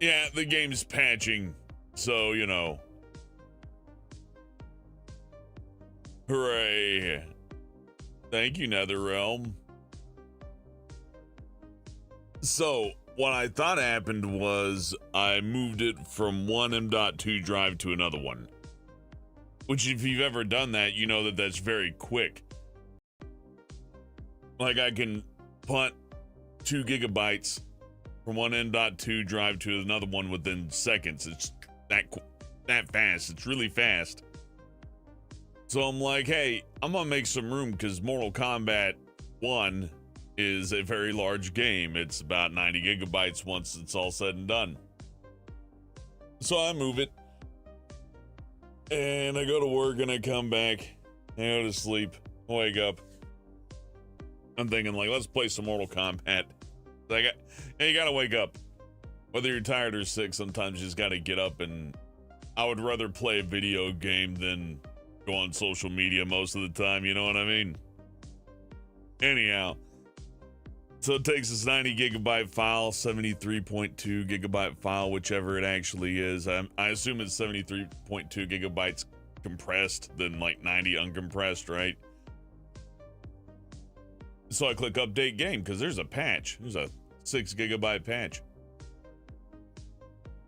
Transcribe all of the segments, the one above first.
Yeah, the game's patching, so, you know. Hooray. Thank you, NetherRealm. So, what I thought happened was I moved it from one M.2 drive to another one. Which, if you've ever done that, you know that that's very quick. Like, I can punt 2 gigabytes from one M.2 drive to another one within seconds. It's that fast. It's really fast. So I'm like, hey, I'm gonna make some room because Mortal Kombat 1 is a very large game. It's about 90 gigabytes once it's all said and done. So I move it. And I go to work and I come back. I go to sleep. I wake up. I'm thinking, like, let's play some Mortal Kombat. And you gotta wake up. Whether you're tired or sick, sometimes you just gotta get up, and I would rather play a video game than go on social media most of the time, you know what I mean? Anyhow, so it takes this 90 gigabyte file, 73.2 gigabyte file, whichever it actually is. I assume it's 73.2 gigabytes compressed, then like 90 uncompressed, right? So I click update game because there's a patch. There's a 6 gigabyte patch.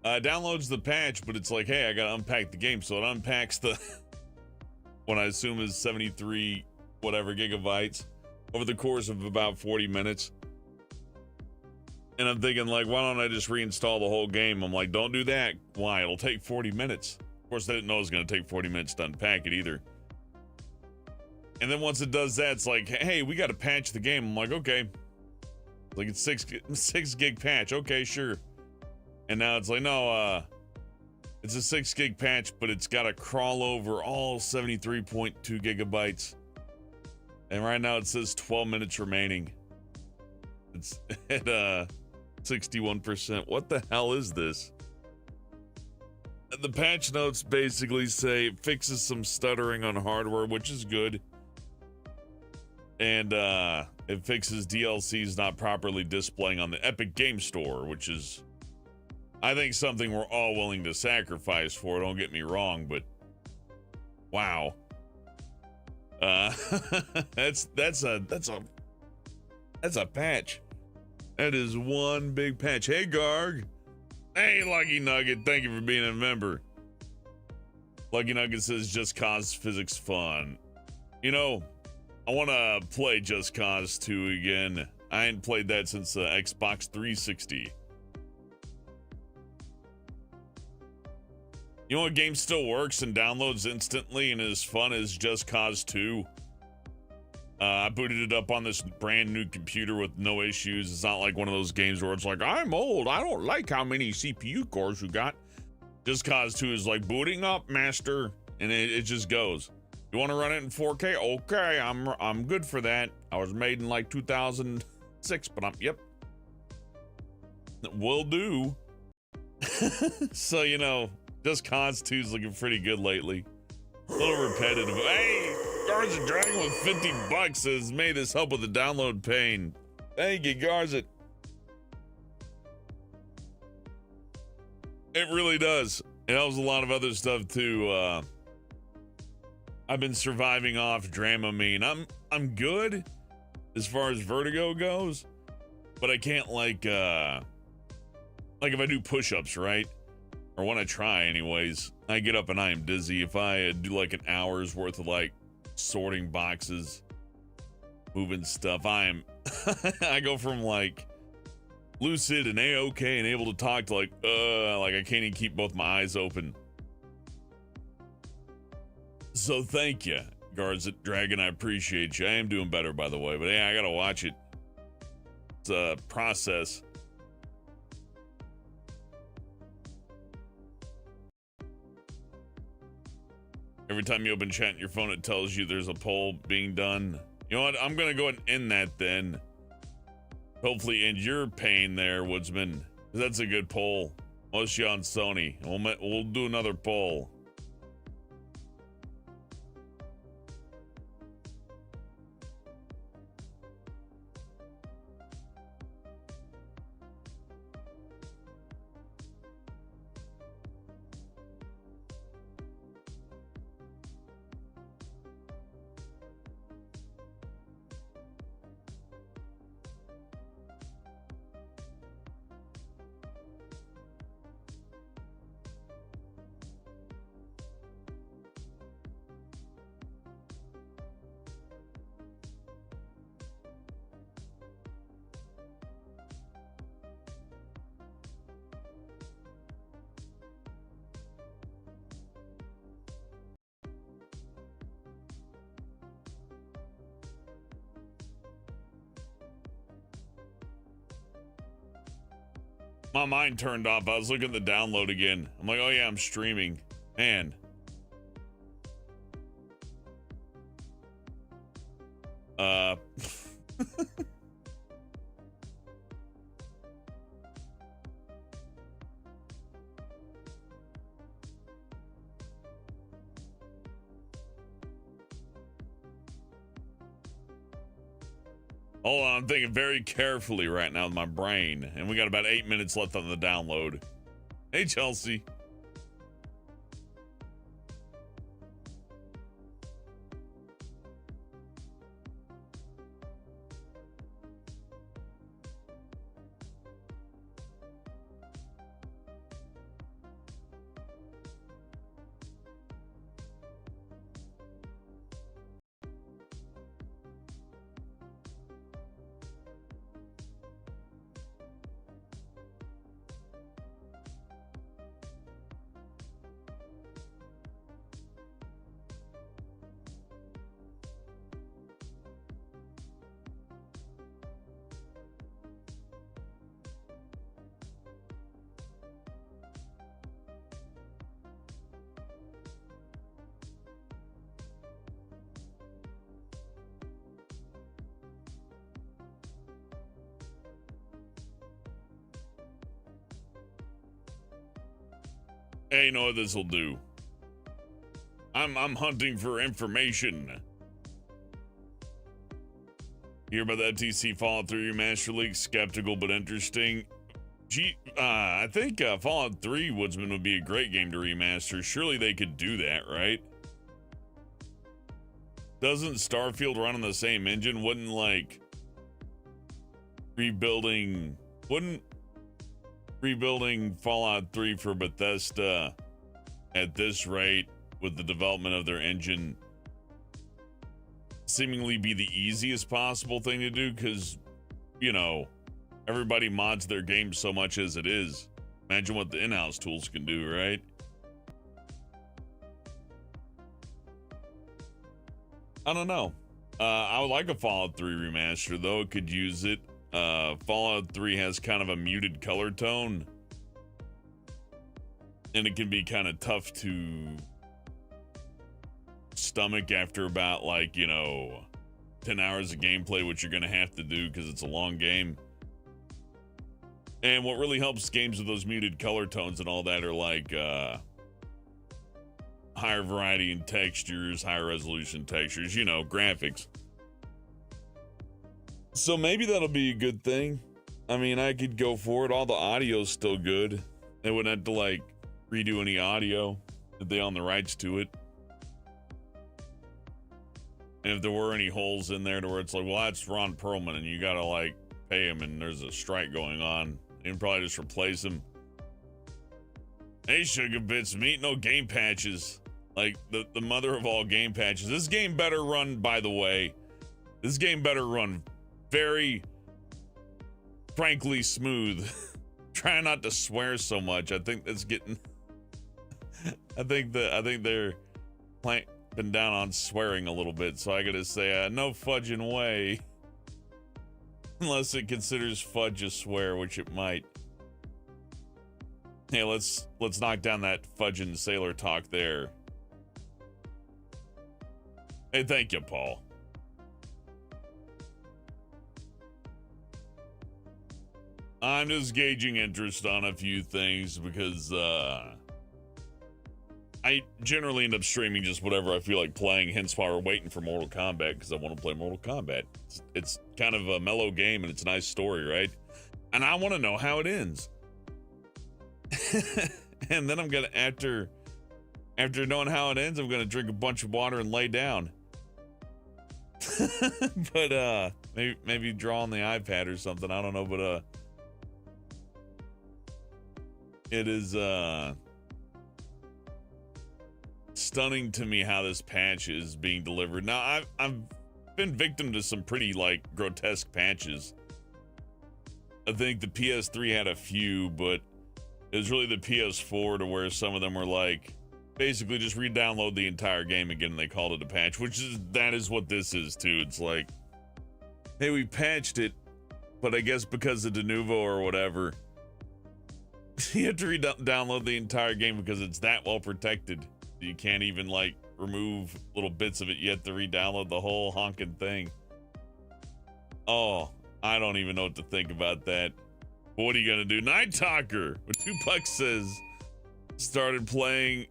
Downloads the patch, but it's like, hey, I gotta unpack the game. So it unpacks the what I assume is 73 whatever gigabytes over the course of about 40 minutes. And I'm thinking, like, why don't I just reinstall the whole game? I'm like, don't do that. Why? It'll take 40 minutes. Of course, I didn't know it was gonna take 40 minutes to unpack it either. And then once it does that, it's like, hey, we got to patch the game. I'm like, okay. Like, it's 6 gig patch. Okay, sure. And now it's like, no, it's a 6 gig patch, but it's got to crawl over all 73.2 gigabytes. And right now it says 12 minutes remaining. It's at 61%. What the hell is this? The patch notes basically say it fixes some stuttering on hardware, which is good. And it fixes DLCs not properly displaying on the Epic Game Store, which is, I think, something we're all willing to sacrifice for. Don't get me wrong, but wow, that's a patch. That is one big patch. Hey, Garg. Hey, Lucky Nugget. Thank you for being a member. Lucky Nugget says Just Cause physics fun. You know, I want to play Just Cause 2 again. I ain't played that since the Xbox 360. You know what game still works and downloads instantly and is fun as Just Cause 2? I booted it up on this brand new computer with no issues. It's not like one of those games where it's like, I'm old, I don't like how many CPU cores you got. Just Cause 2 is like, booting up, master, and it just goes. You want to run it in 4K? Okay, I'm good for that. I was made in like 2006, but yep. Will do. So, you know, Just Cause 2 is looking pretty good lately. A little repetitive. Hey, Garza Dragon with $50 says, may this help with the download pain. Thank you, Garza. It really does. It helps a lot of other stuff too. I've been surviving off Dramamine. I'm good as far as vertigo goes, but I can't like if I do push-ups, right? Or when I try anyways, I get up and I am dizzy. If I do like an hour's worth of like sorting boxes, moving stuff, I go from like lucid and A-okay and able to talk to like I can't even keep both my eyes open. So thank you, Guards at Dragon. I appreciate you. I am doing better, by the way, but yeah, I gotta watch it. It's a process. Every time you open chat on your phone, it tells you there's a poll being done. You know what? I'm gonna go ahead and end that then. Hopefully end your pain there, Woodsman. That's a good poll. Mostly on Sony. We'll do another poll. My mind turned off. I was looking at the download again. I'm like, oh yeah, I'm streaming. Man. Hold on, I'm thinking very carefully right now with my brain. And we got about 8 minutes left on the download. Hey, Chelsea. Hey, you know what this will do? I'm hunting for information. Hear about the FTC Fallout 3 remaster leak? Skeptical but interesting. I think Fallout 3 Woodsman would be a great game to remaster. Surely they could do that, right? Doesn't Starfield run on the same engine? Wouldn't like rebuilding Fallout 3 for Bethesda at this rate with the development of their engine seemingly be the easiest possible thing to do? Because, you know, everybody mods their games so much as it is. Imagine what the in-house tools can do, right? I don't know. I would like a Fallout 3 remaster, though. It could use it. Fallout 3 has kind of a muted color tone, and it can be kind of tough to stomach after about, like, you know, 10 hours of gameplay, which you're going to have to do because it's a long game. And what really helps games with those muted color tones and all that are like higher variety in textures, higher resolution textures, you know, graphics. So maybe that'll be a good thing. I mean, I could go for it. All the audio's still good. They wouldn't have to like redo any audio if they own the rights to it. And if there were any holes in there to where it's like, well, that's Ron Perlman and you gotta like pay him and there's a strike going on, you can probably just replace him. Hey, Sugar Bits, meat, no game patches. Like the mother of all game patches. This game better run, by the way. This game better run very, frankly, smooth. Try not to swear so much. I think that's getting. I think they're clamping down on swearing a little bit. So I gotta say, no fudging way, unless it considers fudge a swear, which it might. Hey, let's knock down that fudging sailor talk there. Hey, thank you, Paul. I'm just gauging interest on a few things because I generally end up streaming just whatever I feel like playing, hence why we're waiting for Mortal Kombat, because I want to play Mortal Kombat. It's kind of a mellow game and it's a nice story, right? And I want to know how it ends. And then I'm gonna, after knowing how it ends, I'm gonna drink a bunch of water and lay down. But maybe draw on the iPad or something, I don't know, but it is stunning to me how this patch is being delivered. Now I've been victim to some pretty like grotesque patches. I think the PS3 had a few, but it was really the PS4 to where some of them were like, basically just re-download the entire game again and they called it a patch, that is what this is too. It's like, hey, we patched it, but I guess because of Denuvo or whatever, You have to download the entire game because it's that well protected. You can't even like remove little bits of it. You have to re-download the whole honking thing. Oh, I don't even know what to think about that. But what are you gonna do? Night Talker, what Tupac says, started replaying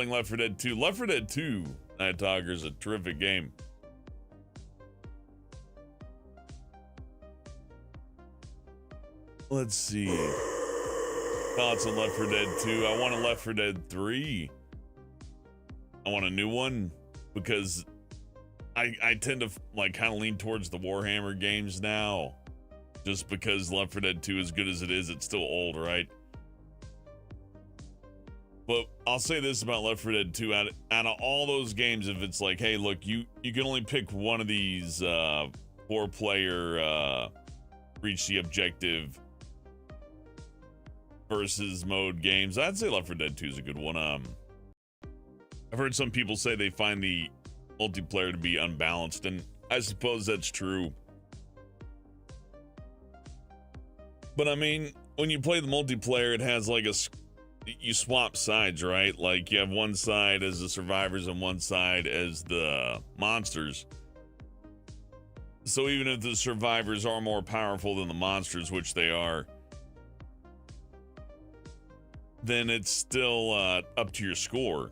Left 4 Dead 2. Left 4 Dead 2 Night Talker is a terrific game. Let's see. Thoughts on Left 4 Dead 2. I want a Left 4 Dead 3. I want a new one because I tend to like kind of lean towards the Warhammer games now. Just because Left 4 Dead 2, as good as it is, it's still old, right? But I'll say this about Left 4 Dead 2. Out of all those games, if it's like, hey, look, you can only pick one of these 4-player reach the objective versus mode games, I'd say Left 4 Dead 2 is a good one. I've heard some people say they find the multiplayer to be unbalanced, and I suppose that's true. But I mean, when you play the multiplayer, it has like you swap sides, right? Like you have one side as the survivors and one side as the monsters. So even if the survivors are more powerful than the monsters, which they are, then it's still up to your score.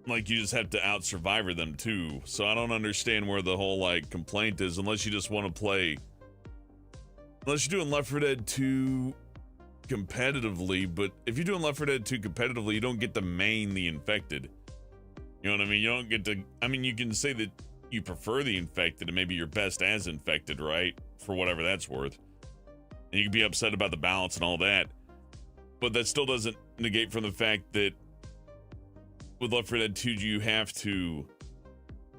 Like you just have to out-survivor them too. So I don't understand where the whole like complaint is, unless you just want to play. Unless you're doing Left 4 Dead 2 competitively, but if you're doing Left 4 Dead 2 competitively, you don't get to main the infected. You know what I mean? You don't get to, I mean, you can say that you prefer the infected and maybe you're best as infected, right? For whatever that's worth. And you can be upset about the balance and all that. But that still doesn't negate from the fact that with Left 4 Dead 2, you have to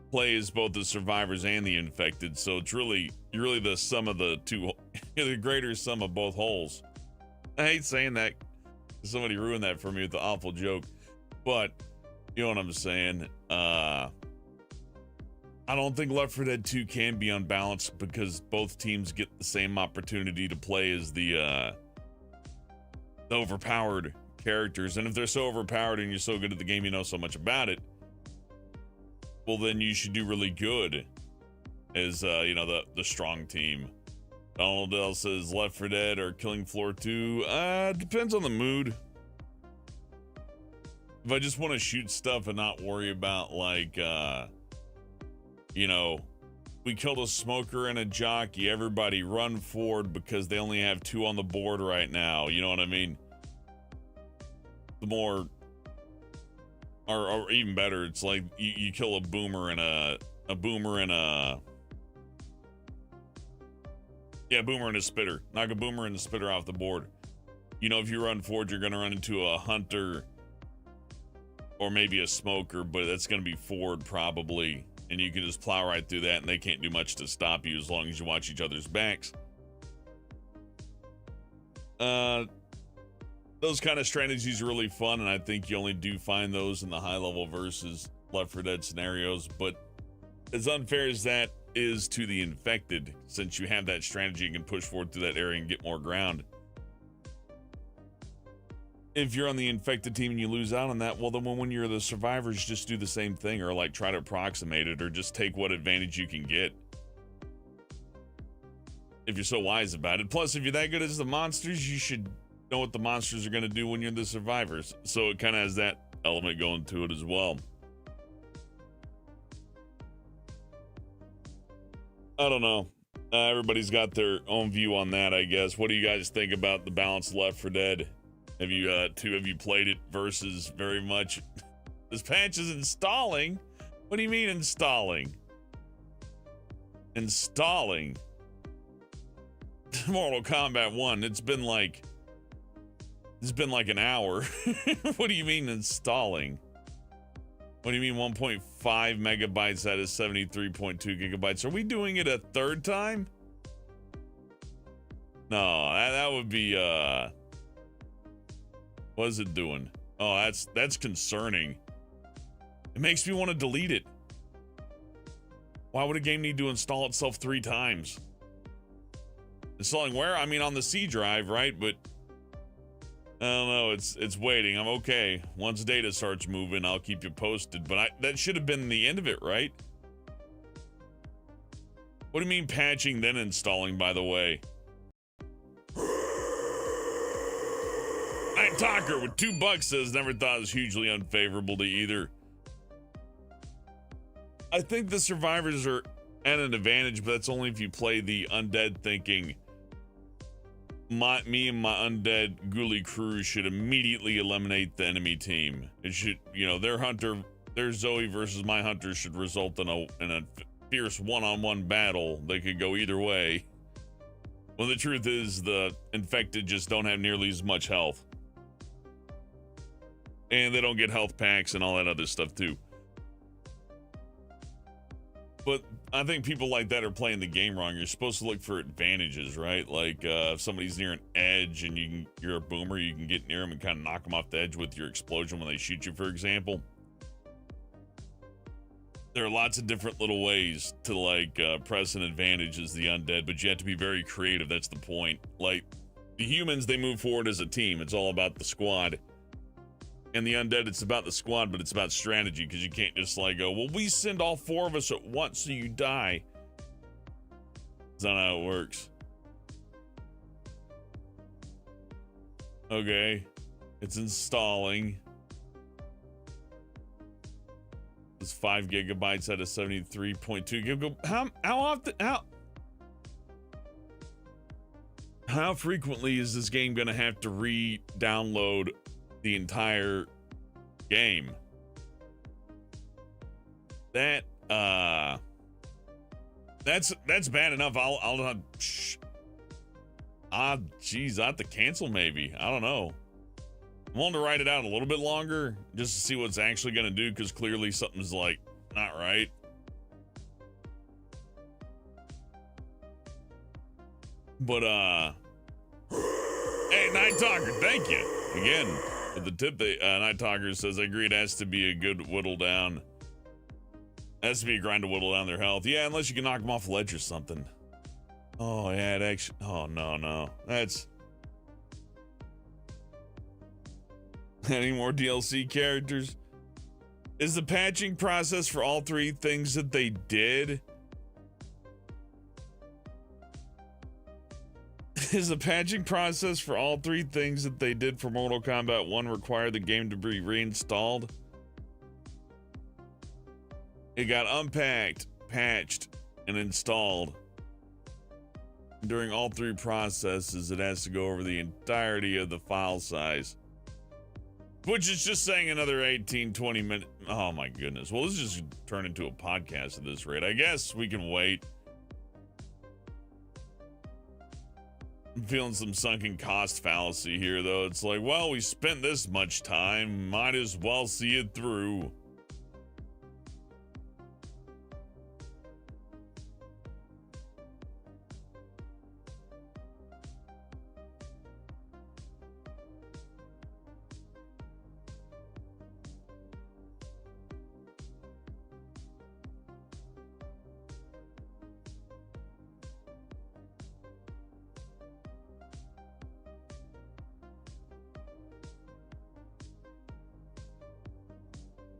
play as both the survivors and the infected. So it's you're really the sum of the two, you're the greater sum of both wholes. I hate saying that. Somebody ruined that for me with the awful joke. But you know what I'm saying? I don't think Left 4 Dead 2 can be unbalanced because both teams get the same opportunity to play as the overpowered characters. And if they're so overpowered and you're so good at the game, you know so much about it, well, then you should do really good as, you know, the strong team. Donald L says Left 4 Dead or Killing Floor 2. Depends on the mood. If I just want to shoot stuff and not worry about, like, you know, we killed a smoker and a jockey, everybody run forward because they only have 2 on the board right now. You know what I mean? The more, or even better, it's like you kill a boomer and a boomer and a, yeah, boomer and a spitter. Knock a boomer and a spitter off the board. You know, if you run forward, you're going to run into a hunter or maybe a smoker, but that's going to be forward probably. And you can just plow right through that and they can't do much to stop you as long as you watch each other's backs. Those kind of strategies are really fun, and I think you only do find those in the high level versus Left 4 Dead scenarios. But as unfair as that is to the infected, since you have that strategy, you can push forward through that area and get more ground. If you're on the infected team and you lose out on that, well, then when you're the survivors, just do the same thing, or like try to approximate it, or just take what advantage you can get. If you're so wise about it. Plus, if you're that good as the monsters, you should know what the monsters are going to do when you're the survivors. So it kind of has that element going to it as well. I don't know. Everybody's got their own view on that, I guess. What do you guys think about the balance Left 4 Dead? Have you played it versus very much? This patch is installing. What do you mean installing? Installing. Mortal Kombat 1. It's been like an hour. What do you mean installing? What do you mean 1.5 megabytes out of 73.2 gigabytes? Are we doing it a third time? No, that would be what is it doing? Oh, that's concerning. It makes me want to delete it. Why would a game need to install itself 3 times? Installing where? I mean, on the C drive, right? But I don't know. It's waiting. I'm okay. Once data starts moving, I'll keep you posted. But that should have been the end of it, right? What do you mean patching then installing, by the way? Night Talker with $2 says never thought it was hugely unfavorable to either. I think the survivors are at an advantage, but that's only if you play the undead thinking me and my undead ghoulie crew should immediately eliminate the enemy team. It should, their Zoe versus my hunter should result in a fierce one-on-one battle. They could go either way. Well, the truth is the infected just don't have nearly as much health. And they don't get health packs and all that other stuff too. But I think people like that are playing the game wrong. You're supposed to look for advantages, right? Like if somebody's near an edge and you're a boomer, you can get near them and kind of knock them off the edge with your explosion when they shoot you, for example. There are lots of different little ways to press an advantage as the undead, but you have to be very creative. That's the point. Like the humans, they move forward as a team. It's all about the squad. And the undead, it's about the squad, but it's about strategy, because you can't just go, well, we send all 4 of us at once so you die. That's not how it works. Okay. It's installing. It's 5 gigabytes out of 73.2 gigabytes. How frequently is this game going to have to re-download the entire game? That's bad enough. Geez, I have to cancel maybe. I don't know. I'm willing to write it out a little bit longer just to see what it's actually going to do, because clearly something's not right. But hey, Night Talker, thank you again for the tip. Night Talker says, I agree, it has to be a good whittle down. It has to be a grind to whittle down their health. Yeah, unless you can knock them off a ledge or something. Oh, yeah, it actually... Oh, no. That's... Any more DLC characters? Is the patching process for all 3 things that they did? Is the patching process for all 3 things that they did for Mortal Kombat 1 require the game to be reinstalled? It got unpacked, patched, and installed. During all 3 processes, it has to go over the entirety of the file size. Which is just saying another 18, 20 minutes. Oh my goodness. Well, this is just turn into a podcast at this rate. I guess we can wait. I'm feeling some sunken cost fallacy here, though. It's like, well, we spent this much time. Might as well see it through.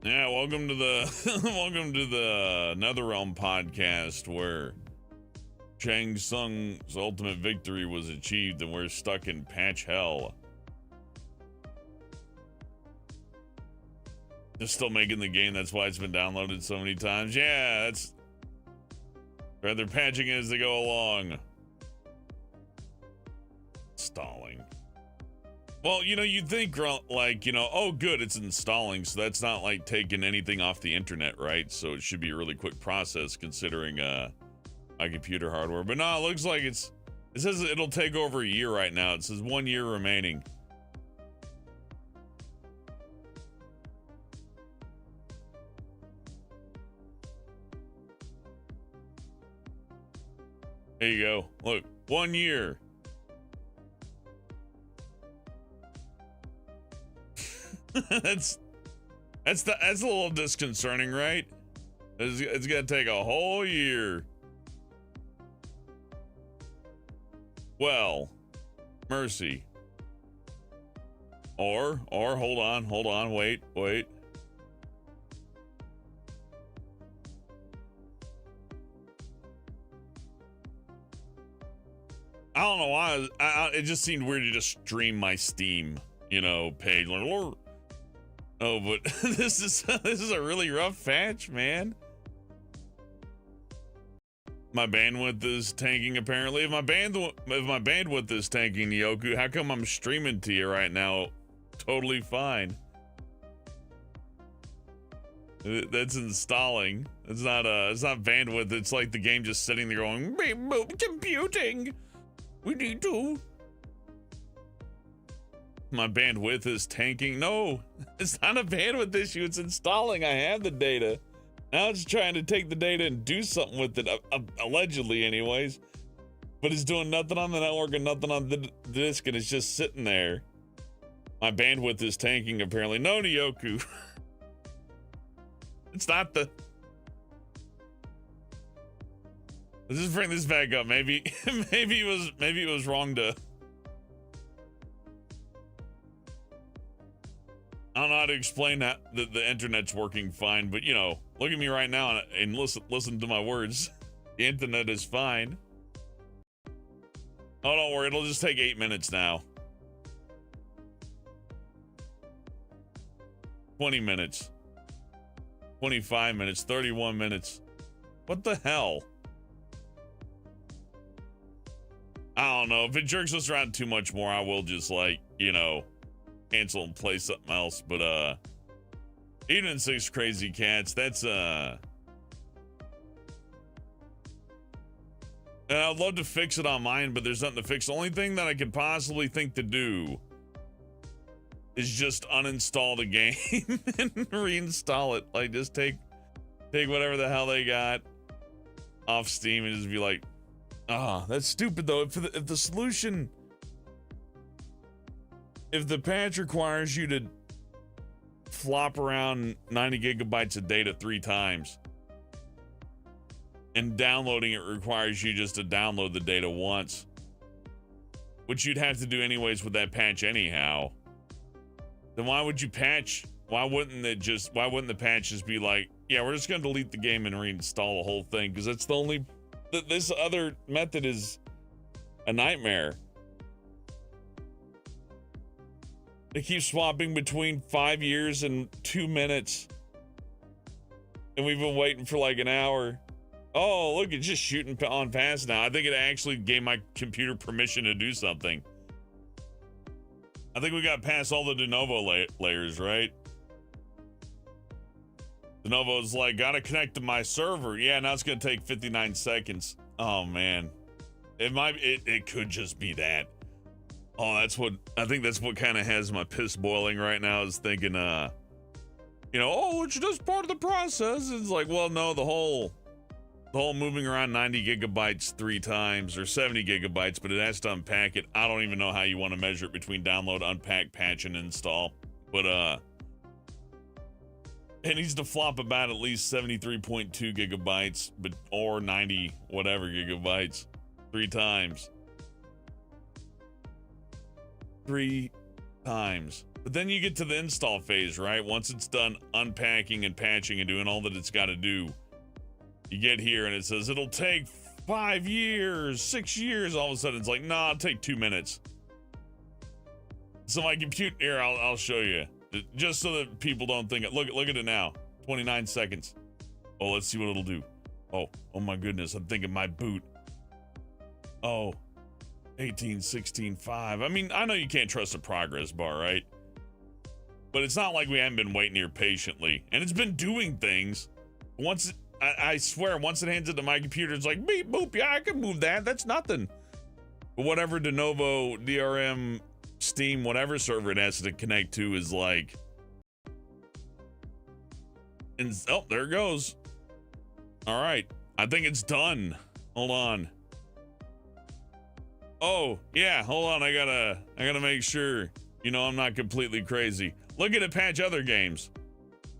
Yeah, welcome to the welcome to the NetherRealm podcast, where Shang Tsung's ultimate victory was achieved and we're stuck in patch hell. They're still making the game, that's why it's been downloaded so many times. Yeah, that's rather patching it as they go along. Stalling. Well, you'd think, oh, good, it's installing, so that's not like taking anything off the internet, right? So it should be a really quick process considering my computer hardware. But no, it looks like it says it'll take over a year right now. It says 1 year remaining. There you go. Look, 1 year. That's a little disconcerting, right? It's gonna take a whole year. Well, mercy. hold on, wait. I don't know why. It just seemed weird to just stream my Steam, page. Like, oh, but this is a really rough patch, man. My bandwidth is tanking. Apparently, if my bandwidth is tanking, Yoku, how come I'm streaming to you right now? Totally fine. That's installing. It's not bandwidth. It's like the game just sitting there going, beep, boop, computing. We need to. My bandwidth is tanking. No, it's not a bandwidth issue. It's installing. I have the data. Now it's trying to take the data and do something with it, allegedly anyways. But it's doing nothing on the network and nothing on the disk, and it's just sitting there. My bandwidth is tanking, apparently. No, Nyoku. It's not the... Let's just bring this back up. Maybe it was wrong to... I don't know how to explain that the internet's working fine, but look at me right now and listen to my words. The internet is fine. Oh, don't worry, it'll just take 8 minutes now. 20 minutes. 25 minutes, 31 minutes. What the hell? I don't know. If it jerks us around too much more, I will just cancel and play something else. But Evening 6 Crazy Cats, that's and I'd love to fix it on mine, but there's nothing to fix. The only thing that I could possibly think to do is just uninstall the game and reinstall it. Like, just take whatever the hell they got off Steam and just be like, that's stupid though. If the solution, if the patch requires you to flop around 90 gigabytes of data 3 times, and downloading it requires you just to download the data once, which you'd have to do anyways with that patch anyhow, then why would you patch? Why wouldn't the patch just be like, yeah, we're just gonna delete the game and reinstall the whole thing? Because that's the only, this other method is a nightmare. They keep swapping between 5 years and 2 minutes. And we've been waiting for like an hour. Oh, look, it's just shooting on past now. I think it actually gave my computer permission to do something. I think we got past all the de novo layers, right? De novo's like, gotta connect to my server. Yeah, now it's gonna take 59 seconds. Oh man. It could just be that. Oh, I think that's what kind of has my piss boiling right now, is thinking, oh, it's just part of the process. It's like, well, no, the whole moving around 90 gigabytes 3 times, or 70 gigabytes, but it has to unpack it. I don't even know how you want to measure it between download, unpack, patch, and install. But, it needs to flop about at least 73.2 gigabytes, or 90 whatever gigabytes 3 times. 3 times. But then you get to the install phase, right? Once it's done unpacking and patching and doing all that it's got to do, you get here and it says it'll take 5 years, 6 years. All of a sudden it's like, nah, it'll take 2 minutes. So my computer, here, I'll show you, just so that people don't think it. Look at it now. 29 seconds. Oh, let's see what it'll do. Oh my goodness, I'm thinking my boot. Oh, 18, 16, 5. I mean, I know you can't trust the progress bar, right? But it's not like we haven't been waiting here patiently. And it's been doing things. Once, I swear, once it hands it to my computer, it's like, beep, boop, yeah, I can move that. That's nothing. But whatever de novo, DRM, Steam, whatever server it has to connect to is like... And, oh, there it goes. All right. I think it's done. Hold on. Oh, yeah, hold on. I gotta make sure, I'm not completely crazy. Look at it patch other games.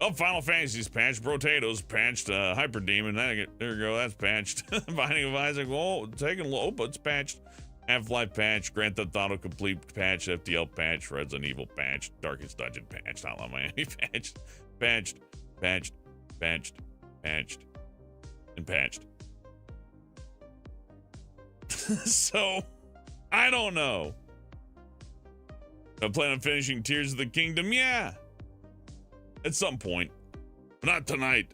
Oh, Final Fantasy's patched, Potatoes patched, Hyper Demon. There we go, that's patched. Binding of Isaac, oh, taking low, but it's patched. Half-Life patch, Grand Theft Auto Complete patch, FTL patch, Resident Evil patch, Darkest Dungeon patch, Hotline Miami patch, patched, and patched. So, I don't know. I plan on finishing Tears of the Kingdom, yeah. At some point. But not tonight.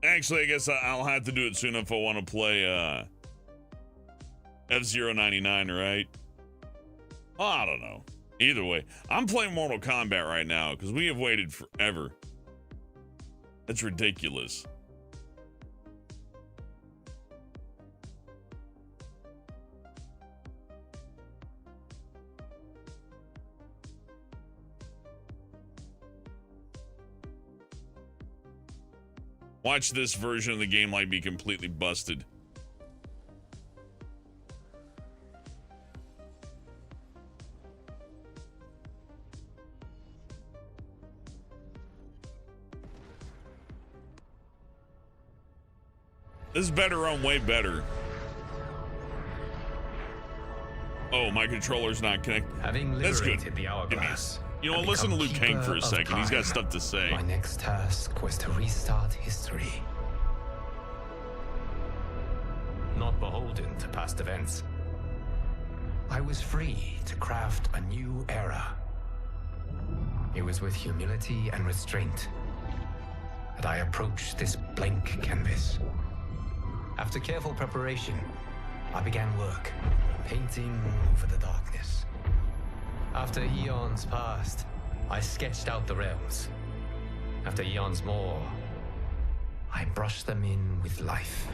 Actually, I guess I'll have to do it soon if I want to play, F-Zero 99, right? Oh, I don't know. Either way, I'm playing Mortal Kombat right now because we have waited forever. That's ridiculous. Watch this version of the game like be completely busted. This is better run, way better. Oh, my controller's not connected. That's good. The hourglass, you know what, listen to Liu Kang for a second. He's got stuff to say. My next task was to restart history. Not beholden to past events. I was free to craft a new era. It was with humility and restraint that I approached this blank canvas. After careful preparation, I began work, painting over the darkness. After eons passed, I sketched out the realms. After eons more, I brushed them in with life.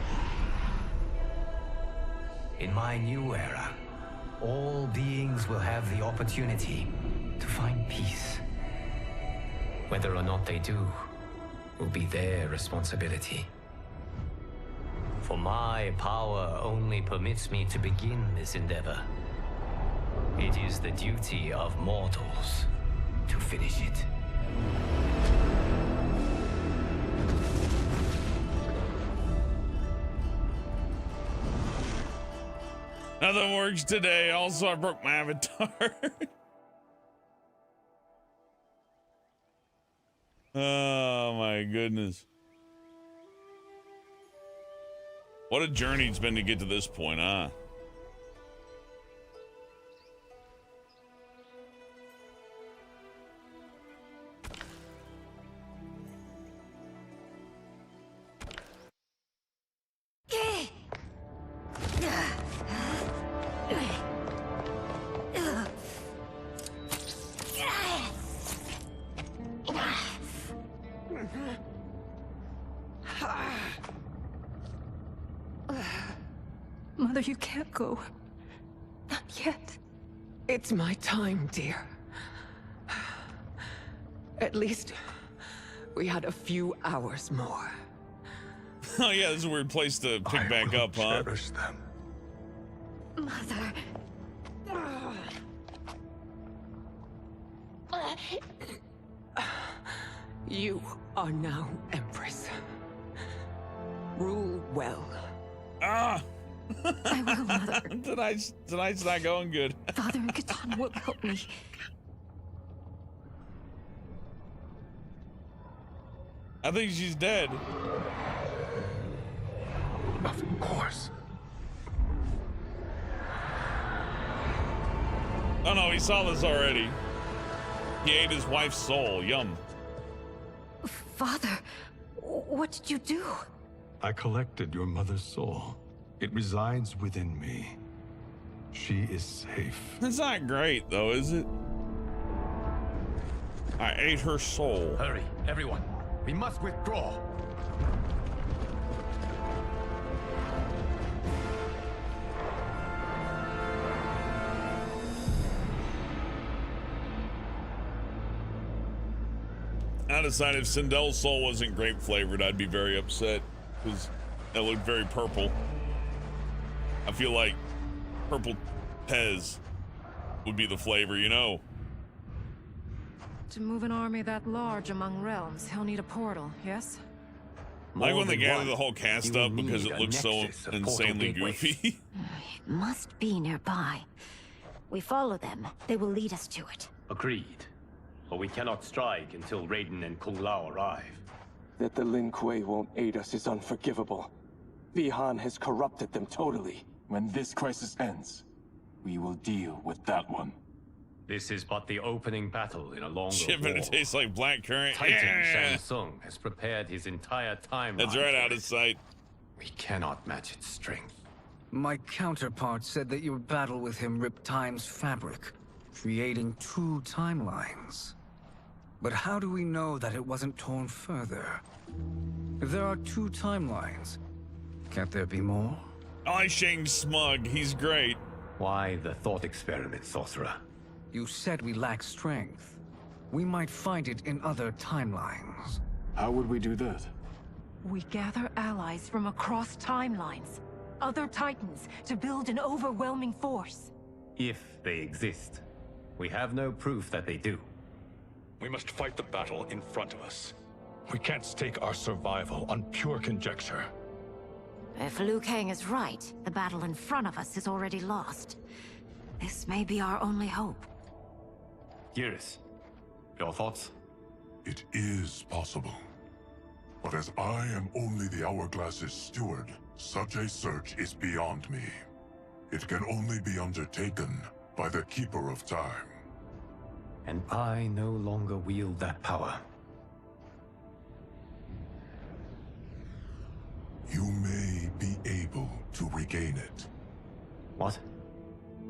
In my new era, all beings will have the opportunity to find peace. Whether or not they do will be their responsibility. For my power only permits me to begin this endeavor. It is the duty of mortals to finish it. Nothing works today. Also, I broke my avatar. Oh my goodness. What a journey it's been to get to this point, huh? Mother, you can't go. Not yet. It's my time, dear. At least we had a few hours more. Oh yeah, this is a weird place to pick back up, huh? Cherish them. Mother. You are now Empress. Rule well. Ah! I will, Mother. Tonight's not going good. Father and Catan will help me. I think she's dead. Of course. Oh no, he saw this already. He ate his wife's soul. Yum. Father, what did you do? I collected your mother's soul. It resides within me. She is safe. That's not great, though, is it? I ate her soul. Hurry, everyone. We must withdraw. I decided if Sindel's soul wasn't grape flavored, I'd be very upset because it looked very purple. I feel like purple Pez would be the flavor, you know? To move an army that large among realms, he'll need a portal, yes? Like when they than gather one, the whole cast you will up because need it a looks so nexus of portal insanely gateways. goofy. It must be nearby. We follow them. They will lead us to it. Agreed. But we cannot strike until Raiden and Kung Lao arrive. That the Lin Kuei won't aid us is unforgivable. Bihan has corrupted them totally. When this crisis ends, we will deal with that one. This is but the opening battle in a longer Shit, war. but it tastes like blackcurrant. Titan Yeah. Samsung has prepared his entire timeline. That's right for out it. of sight. We cannot match its strength. My counterpart said that your battle with him ripped time's fabric, creating 2 timelines. But how do we know that it wasn't torn further? If there are 2 timelines, can't there be more? I like Shane Smug. He's great. Why the thought experiment, Sorcerer? You said we lack strength. We might find it in other timelines. How would we do that? We gather allies from across timelines, other titans, to build an overwhelming force. If they exist. We have no proof that they do. We must fight the battle in front of us. We can't stake our survival on pure conjecture. If Liu Kang is right, the battle in front of us is already lost. This may be our only hope. Geras, your thoughts? It is possible. But as I am only the Hourglass's steward, such a search is beyond me. It can only be undertaken by the Keeper of Time. And I no longer wield that power. You may be able to regain it. What?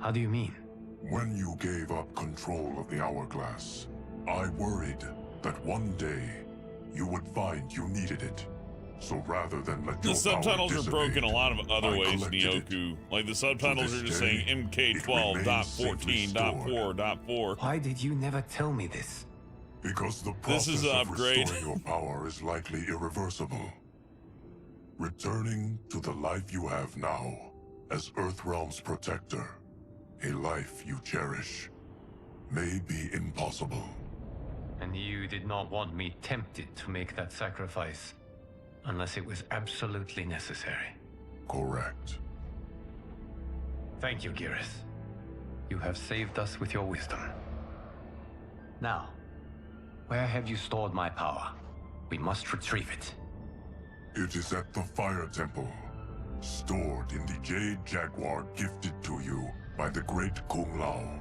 How do you mean? When you gave up control of the Hourglass, I worried that one day you would find you needed it. So rather than let The your subtitles power are broken a dissipate, lot of other I ways, collected it. Nyoku. Like the subtitles this are just day, saying it remains safely MK12.14.4.4. Why did you never tell me this? Because the This process is an of upgrade. restoring your power is likely irreversible. Returning to the life you have now, as Earthrealm's protector, a life you cherish, may be impossible. And you did not want me tempted to make that sacrifice, unless it was absolutely necessary. Correct. Thank you, Geras. You have saved us with your wisdom. Now, where have you stored my power? We must retrieve it. It is at the Fire Temple, stored in the Jade Jaguar gifted to you by the great Kung Lao.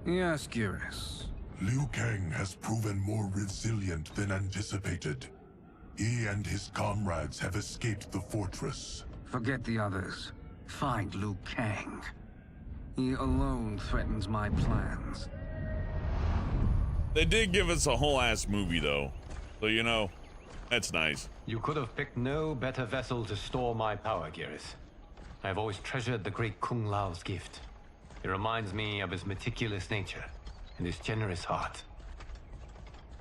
Yes, Geras. Liu Kang has proven more resilient than anticipated. He and his comrades have escaped the fortress. Forget the others. Find Liu Kang. He alone threatens my plans. They did give us a whole ass movie though. So you know, that's nice. You could have picked no better vessel to store my power, Geras. I have always treasured the great Kung Lao's gift. It reminds me of his meticulous nature and his generous heart.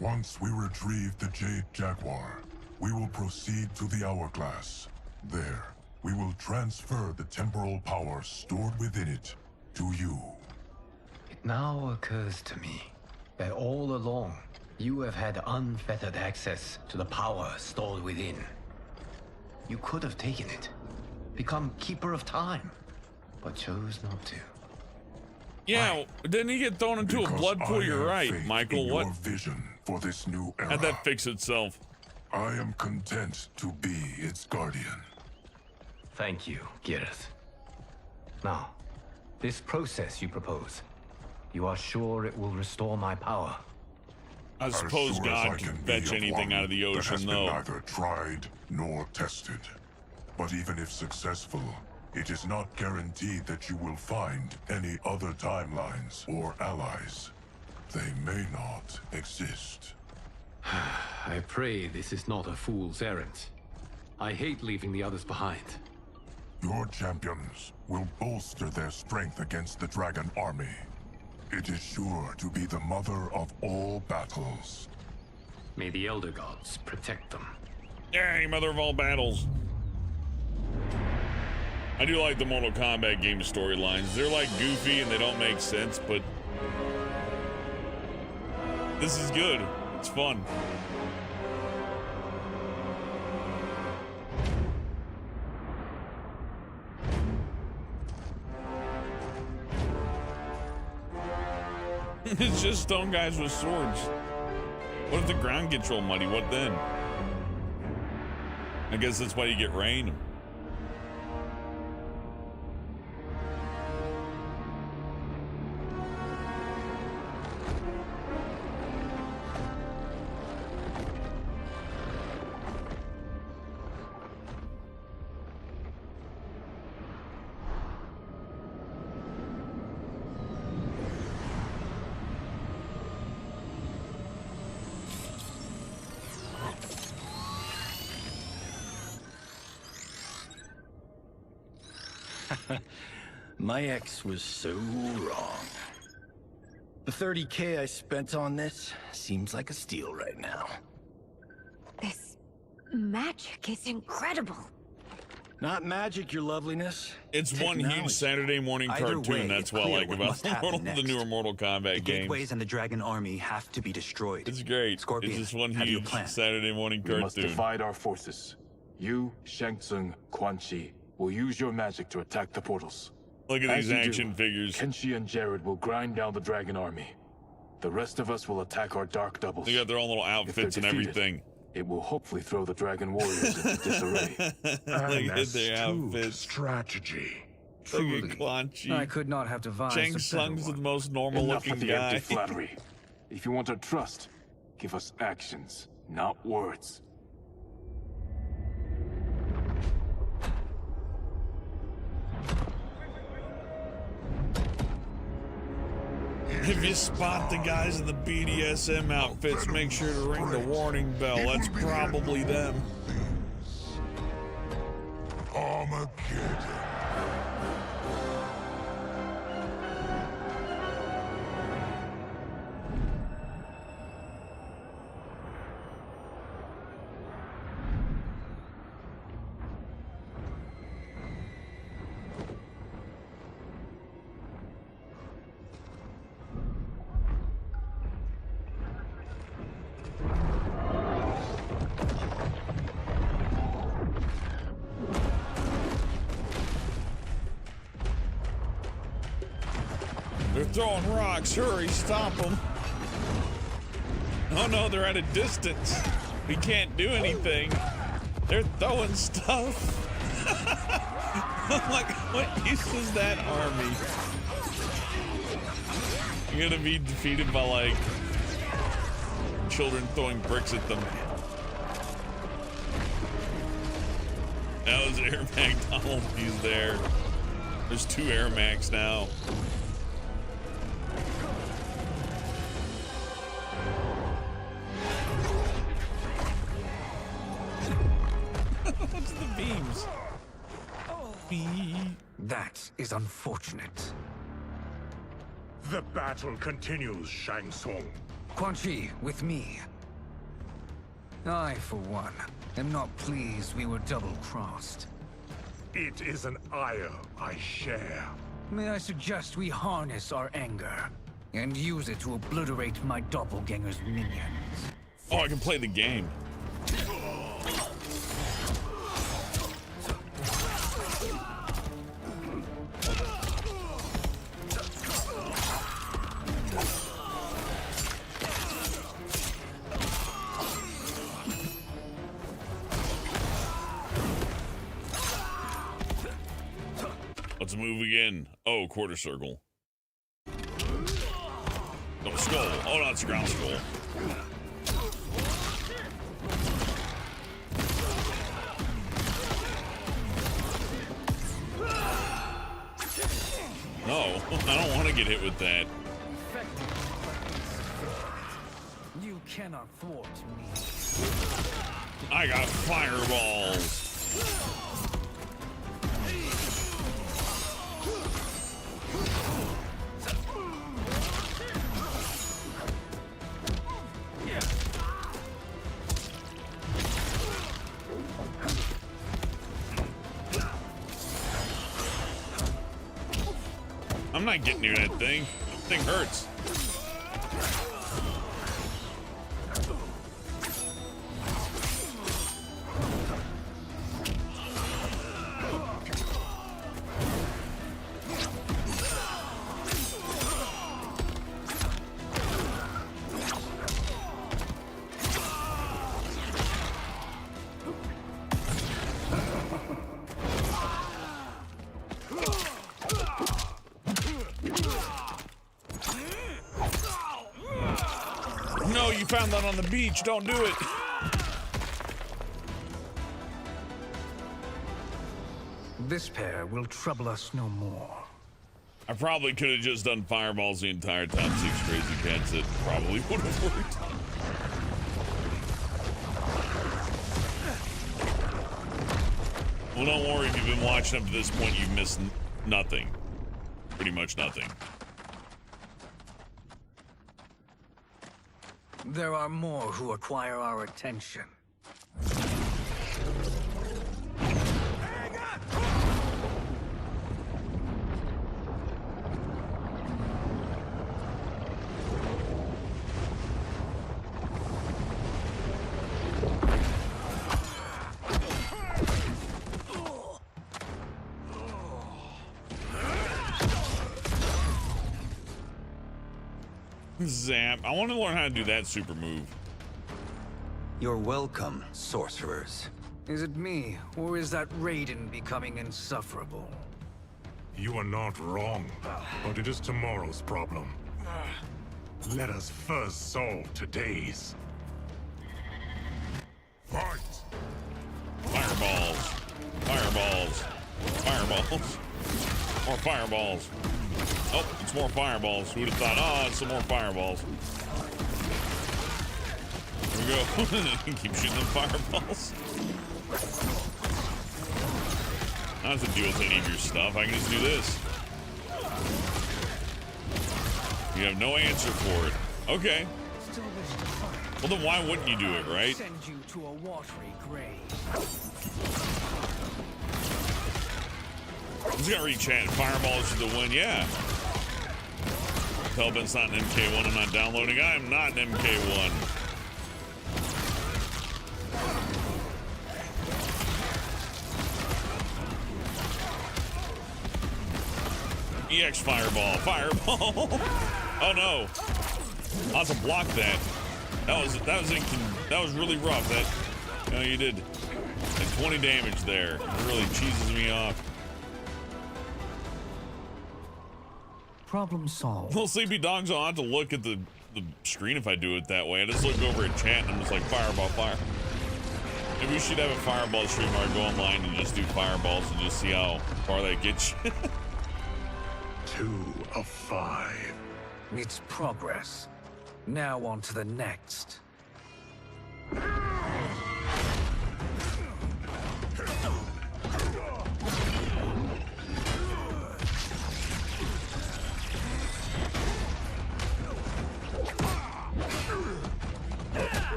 Once we retrieve the Jade Jaguar, we will proceed to the Hourglass. There, we will transfer the temporal power stored within it to you. It now occurs to me that all along, you have had unfettered access to the power stored within. You could have taken it, become Keeper of Time, but chose not to. Yeah, didn't he get thrown into a Because blood pool? I You're have right, faith Michael. in What? your vision for this new era. How'd that fix itself? I am content to be its guardian. Thank you, Geras. Now, this process you propose, you are sure it will restore my power? I As suppose sure as I God can can be fetch of anything one out of the that has ocean, been though. neither tried nor tested. But even if successful, it is not guaranteed that you will find any other timelines or allies. They may not exist. I pray this is not a fool's errand. I hate leaving the others behind. Your champions will bolster their strength against the Dragon Army. It is sure to be the mother of all battles. May the Elder Gods protect them. Yay, mother of all battles. I do like the Mortal Kombat game storylines. They're like goofy and they don't make sense, but this is good. It's fun. It's just stone guys with swords. What if the ground gets real muddy? What then? I guess that's why you get rain. My ex was so wrong. The 30K I spent on this seems like a steal right now. This magic is incredible. Not magic, your loveliness. It's one huge Saturday morning cartoon. That's what I like about the newer Mortal Kombat games. The gateways and the Dragon Army have to be destroyed. It's great. Scorpion, it's just one huge Saturday morning cartoon. We must divide our forces. You, Shang Tsung, Quan Chi, will use your magic to attack the portals. Look at these action figures. Kenshi and Jared will grind down the Dragon Army. The rest of us will attack our dark doubles. They got their own little outfits and everything. It will hopefully throw the Dragon Warriors into disarray. Look at their outfits. Strategy. Look at Quan Chi. I could not have devised Shang Tsung's the most normal looking Enough of the guy. empty flattery. If you want our trust, give us actions, not words. If you spot the guys in the BDSM outfits, make sure to ring the warning bell. That's probably them. Armageddon. They're throwing rocks. Hurry, stop them. Oh no, they're at a distance. We can't do anything. They're throwing stuff. I'm like, what use is that army? You're gonna be defeated by like children throwing bricks at them. That was Air McDonald. He's there. There's 2 Air Max now. What's the beams? That is unfortunate. The battle continues, Shang Tsung. Quan Chi, with me. I, for one, am not pleased we were double-crossed. It is an ire I share. May I suggest we harness our anger and use it to obliterate my doppelganger's minions? Oh, I can play the game. Let's move again. Oh, quarter circle. No, skull. Oh, no, it's a ground skull. No, I don't want to get hit with that. You cannot thwart me. I got fireballs. I'm not getting near that thing. That thing hurts. No, you found that on the beach. Don't do it. This pair will trouble us no more. I probably could have just done fireballs the entire time. 6 crazy cats. It probably would have worked. Well, don't worry. If you've been watching up to this point, you've missed nothing. Pretty much nothing. There are more who acquire our attention. Zap. I want to learn how to do that super move. You're welcome, sorcerers. Is it me, or is that Raiden becoming insufferable? You are not wrong, but it is tomorrow's problem. Let us first solve today's. Fight! Fireballs. Fireballs. Fireballs. More fireballs. Oh, it's more fireballs. Who would have thought, oh, it's some more fireballs. Here we go. Keep shooting them fireballs. I don't have to deal with any of your stuff. I can just do this. You have no answer for it. Okay. Well, then why wouldn't you do it, right? Send you to a watery grave. I'm just gonna re-chat. Fireballs for the win, yeah. Tell Ben's not an MK1. I'm not downloading. I am not an MK1. EX fireball. Fireball. Oh no. I'll have to block that. That was really rough. That, you know, you did like 20 damage there. It really cheeses me off. Problem solved. Well, Sleepy Dogs, I'll have to look at the screen if I do it that way. I just look over at chat and I'm just like, fireball, fire. Maybe we should have a fireball stream where I go online and just do fireballs and just see how far that gets you. 2 of 5. It's progress. Now on to the next.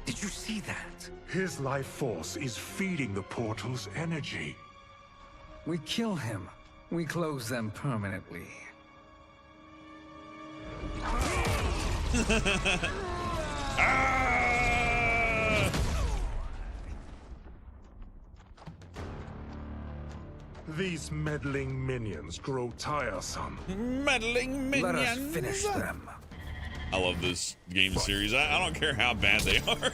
Did you see that? His life force is feeding the portal's energy. We kill him. We close them permanently. These meddling minions grow tiresome. Meddling minions. Let us finish them. I love this game series. I don't care how bad they are.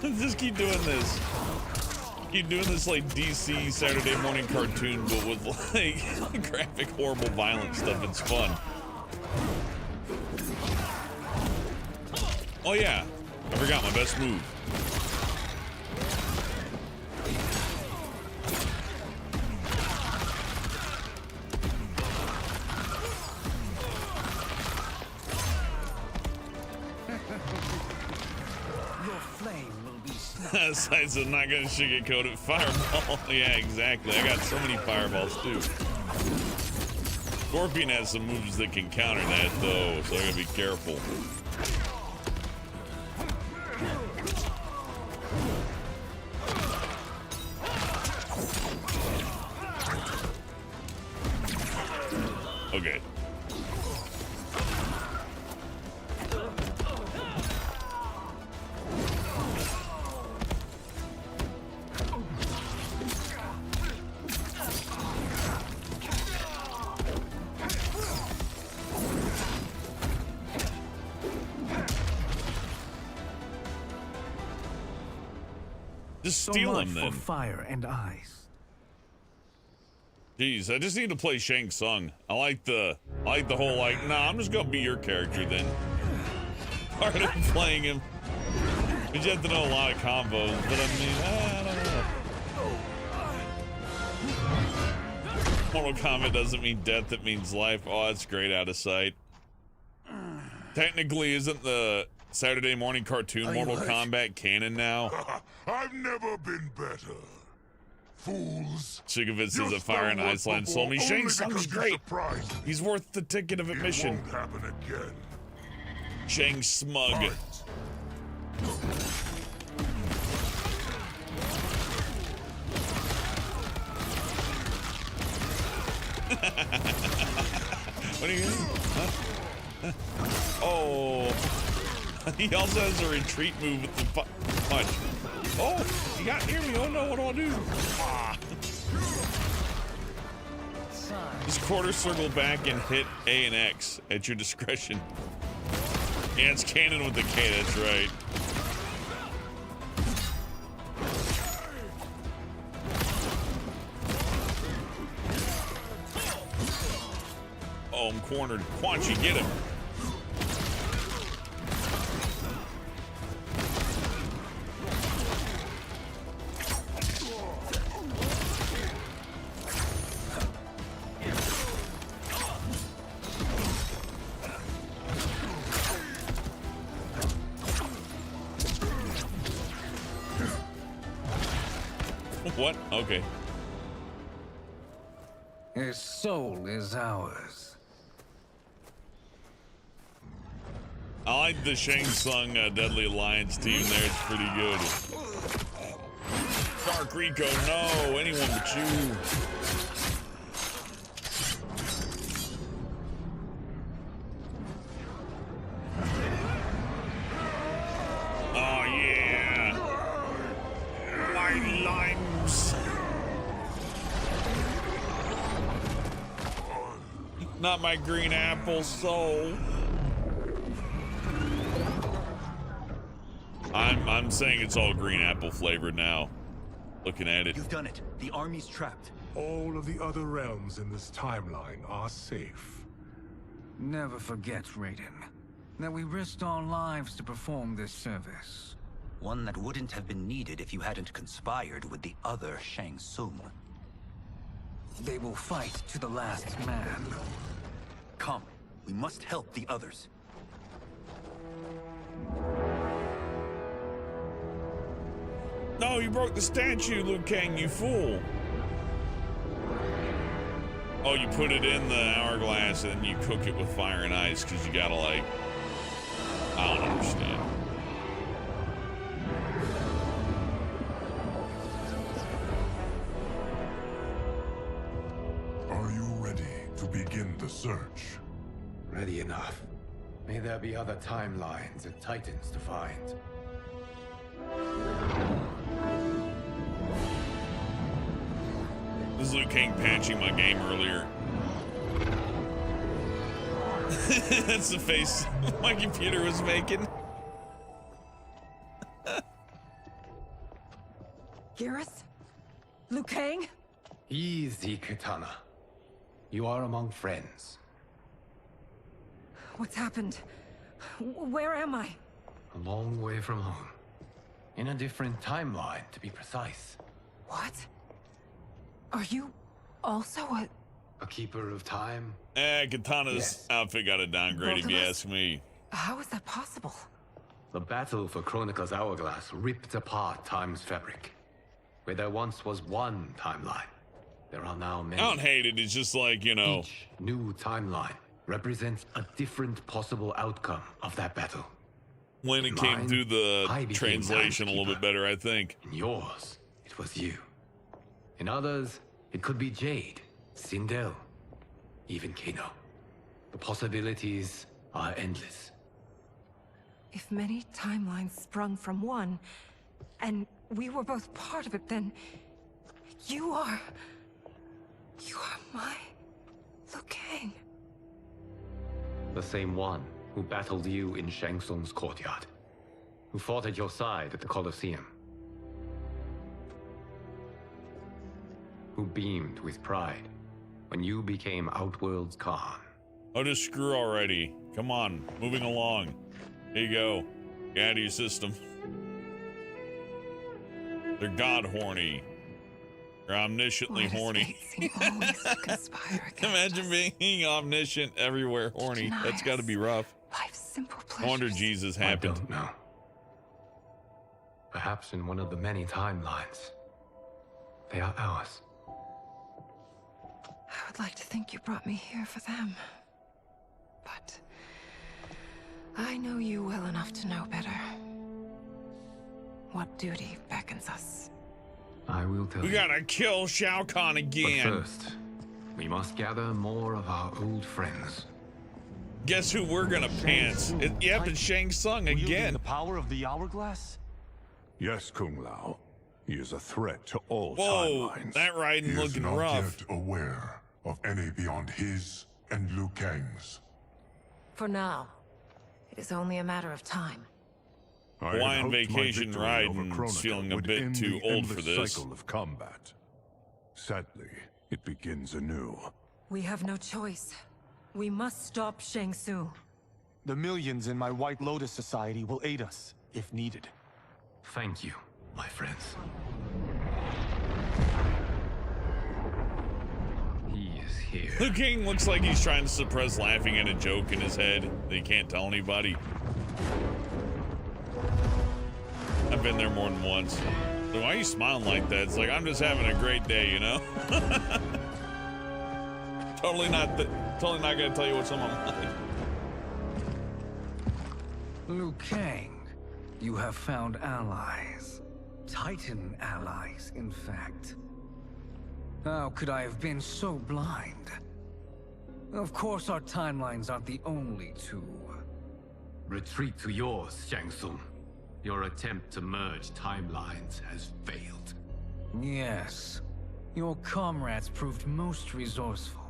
Just keep doing this. Keep doing this like DC Saturday morning cartoon, but with like graphic, horrible, violent stuff. It's fun. Oh yeah, I forgot my best move. Sides of not gonna sugarcoat it. Fireball. Yeah, exactly. I got so many fireballs too. Scorpion has some moves that can counter that, though, so I gotta be careful. Okay. Just steal him then. For fire and ice. Jeez, I just need to play Shang Tsung. I like the whole like, nah, I'm just gonna be your character then. Part of playing him. Because you have to know a lot of combos, but I mean, I don't know. Mortal Kombat doesn't mean death, it means life. Oh, that's great out of sight. Technically, isn't the Saturday morning cartoon Mortal Kombat canon now? I've never been better. Fools. Chikovitz says a Fire and Iceland sold me. Shang Tsung's great. He's worth the ticket of admission. It won't happen again. Shang Smug. Right. What do you mean? Huh? Oh. He also has a retreat move with the punch. Oh, you got near me. Oh no, what do I do? Ah. Just quarter circle back and hit A and X at your discretion. Yeah, it's canon with the K, that's right. Oh, I'm cornered. Quan Chi, get him. What? Okay. His soul is ours. I like the Shang Tsung Deadly Alliance team there. It's pretty good. Dark Rico, no. Anyone but you. Oh, yeah. White limes. Not my green apple soul. I'm saying it's all green apple flavored now. Looking at it. You've done it. The army's trapped. All of the other realms in this timeline are safe. Never forget, Raiden, that we risked our lives to perform this service. One that wouldn't have been needed if you hadn't conspired with the other Shang Tsung. They will fight to the last man. Come, we must help the others. No, you broke the statue, Liu Kang, you fool. Oh, you put it in the hourglass and then you cook it with fire and ice because you gotta like, I don't understand. Are you ready to begin the search? Ready enough. May there be other timelines and titans to find. This is Liu Kang patching my game earlier. That's the face my computer was making. Garrus? Liu Kang? Easy, Kitana. You are among friends. What's happened? Where am I? A long way from home. In a different timeline, to be precise. What? Are you also a keeper of time? Katana's outfit got a downgrade if you ask me. How is that possible? The battle for Chronica's hourglass ripped apart time's fabric. Where there once was one timeline, There are now many. I don't hate it. It's just like, you know. Each new timeline represents a different possible outcome of that battle. When it came through the translation a little bit better, I think. In yours, it was you. In others, it could be Jade, Sindel, even Kano. The possibilities are endless. If many timelines sprung from one, and we were both part of it, then you are my Liu Kang. The same one who battled you in Shang Tsung's courtyard, who fought at your side at the Colosseum, who beamed with pride when you became Outworld's Khan. Oh, just screw already. Come on, moving along. Here you go. Get out of your system. They're god horny. They're omnisciently horny. Imagine being omniscient everywhere horny. That's got to be rough. Life's simple No wonder Jesus happened. I don't know. Perhaps in one of the many timelines, they are ours. I would like to think you brought me here for them. But I know you well enough to know better. What duty beckons us? I will tell you. We gotta kill Shao Kahn again. But first, we must gather more of our old friends. Guess who we're gonna pants? Yep, it's Shang Tsung again. The power of the hourglass? Yes, Kung Lao. He is a threat to all Whoa, timelines. that riding looking rough. Yet aware of any beyond his and Liu Kang's. For now, it is only a matter of time. Hawaiian vacation riding's feeling a bit too old for this. Cycle of combat. Sadly, it begins anew. We have no choice. We must stop Shang Tsung. The millions in my White Lotus Society will aid us, if needed. Thank you, my friends. He is here. Liu Kang looks like he's trying to suppress laughing at a joke in his head that he can't tell anybody. I've been there more than once. So why are you smiling like that? It's like, I'm just having a great day, you know? Totally not gonna tell you what's on my mind. Liu Kang, you have found allies. Titan allies, in fact. How could I have been so blind? Of course our timelines aren't the only two. Retreat to yours, Shang Tsung. Your attempt to merge timelines has failed. Yes. Your comrades proved most resourceful.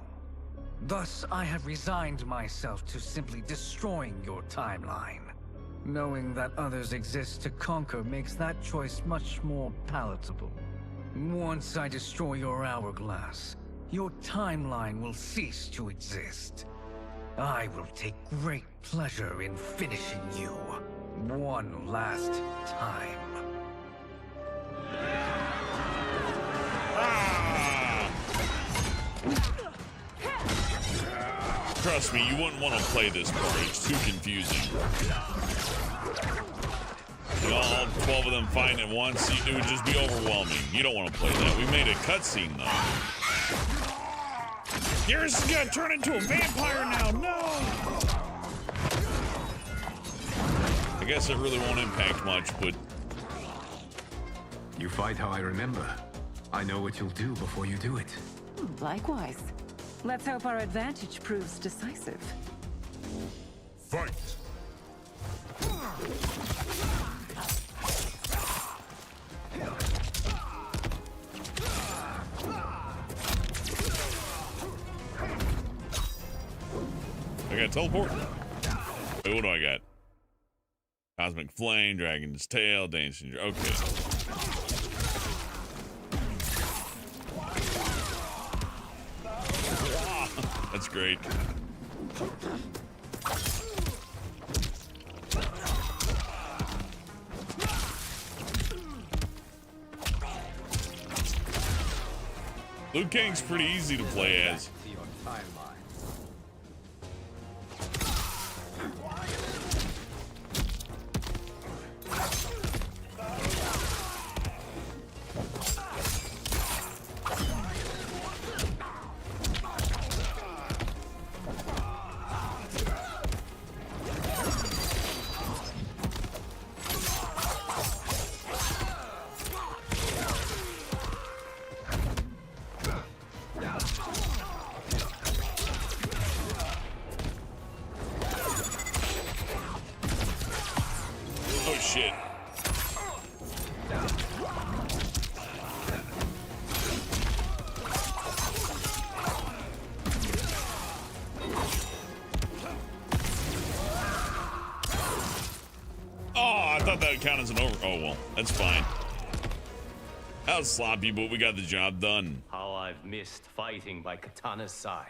Thus, I have resigned myself to simply destroying your timeline. Knowing that others exist to conquer makes that choice much more palatable. Once I destroy your hourglass, your timeline will cease to exist. I will take great pleasure in finishing you one last time. Trust me, you wouldn't want to play this part. It's too confusing. And all 12 of them fighting at once, it would just be overwhelming. You don't want to play that. We made a cutscene, though. Yours is gonna turn into a vampire now. No! I guess it really won't impact much, but... You fight how I remember. I know what you'll do before you do it. Likewise. Let's hope our advantage proves decisive. Fight! I got teleport. Wait, what do I got? Cosmic Flame, Dragon's Tail, Dancing... Okay. That's great. Liu Kang's pretty easy to play as. shit. Oh, I thought that would count as an over. Oh, well, that's fine. That was sloppy, but we got the job done. How I've missed fighting by Katana's side.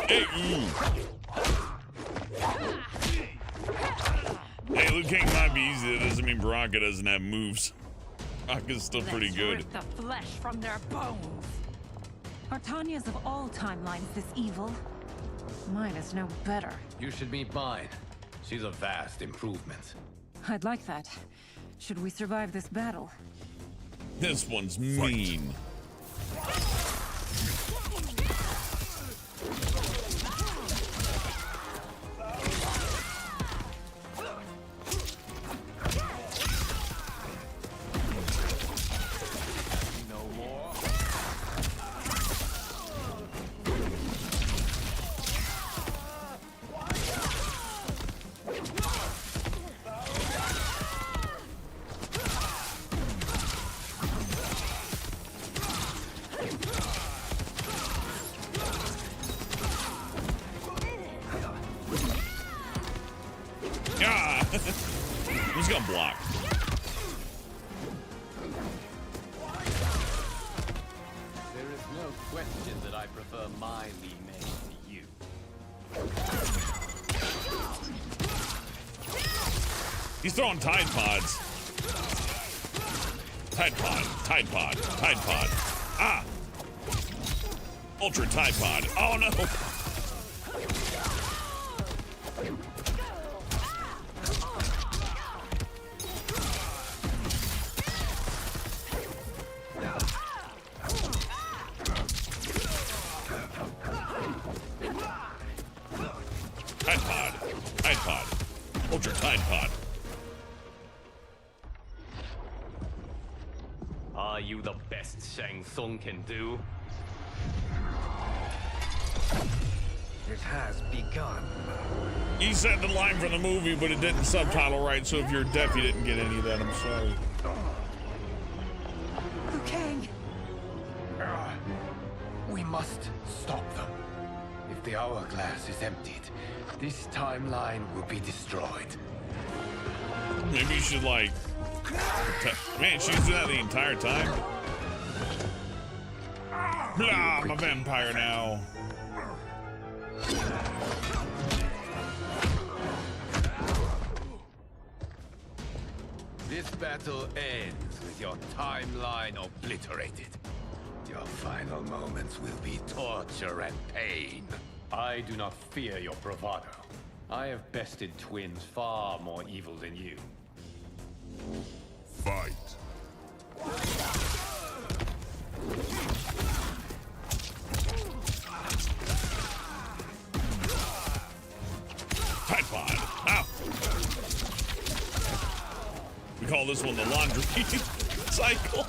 Hey, ooh. Hey, Liu Kang might be easy. That doesn't mean Baraka doesn't have moves. Baraka's still pretty good. Rip the flesh from their bones. Are Tanya's of all timelines this evil? Mine is no better. You should meet mine. She's a vast improvement. I'd like that. Should we survive this battle? This one's mean. Who's gonna block? There is no question that I prefer my Li Mei to you. He's throwing Tide Pods. Tide Pod, Tide Pod, Tide Pod. Ah! Ultra Tide Pod. Oh no! Tide Pod. Tide Pod. Ultra Tide Pod. Are you the best Shang Tsung can do? It has begun. He said the line from the movie, but it didn't subtitle right, so if you're deaf, you didn't get any of that. I'm sorry. Liu Kang! We must stop them. If the hourglass is emptied, this timeline will be destroyed. Maybe you should, like... Man, she's doing that the entire time? Blah, I'm a vampire now. This battle ends with your timeline obliterated. Your final moments will be torture and pain. I do not fear your bravado. I have bested twins far more evil than you. Fight. Tide Pod. Ow. We call this one the laundry cycle.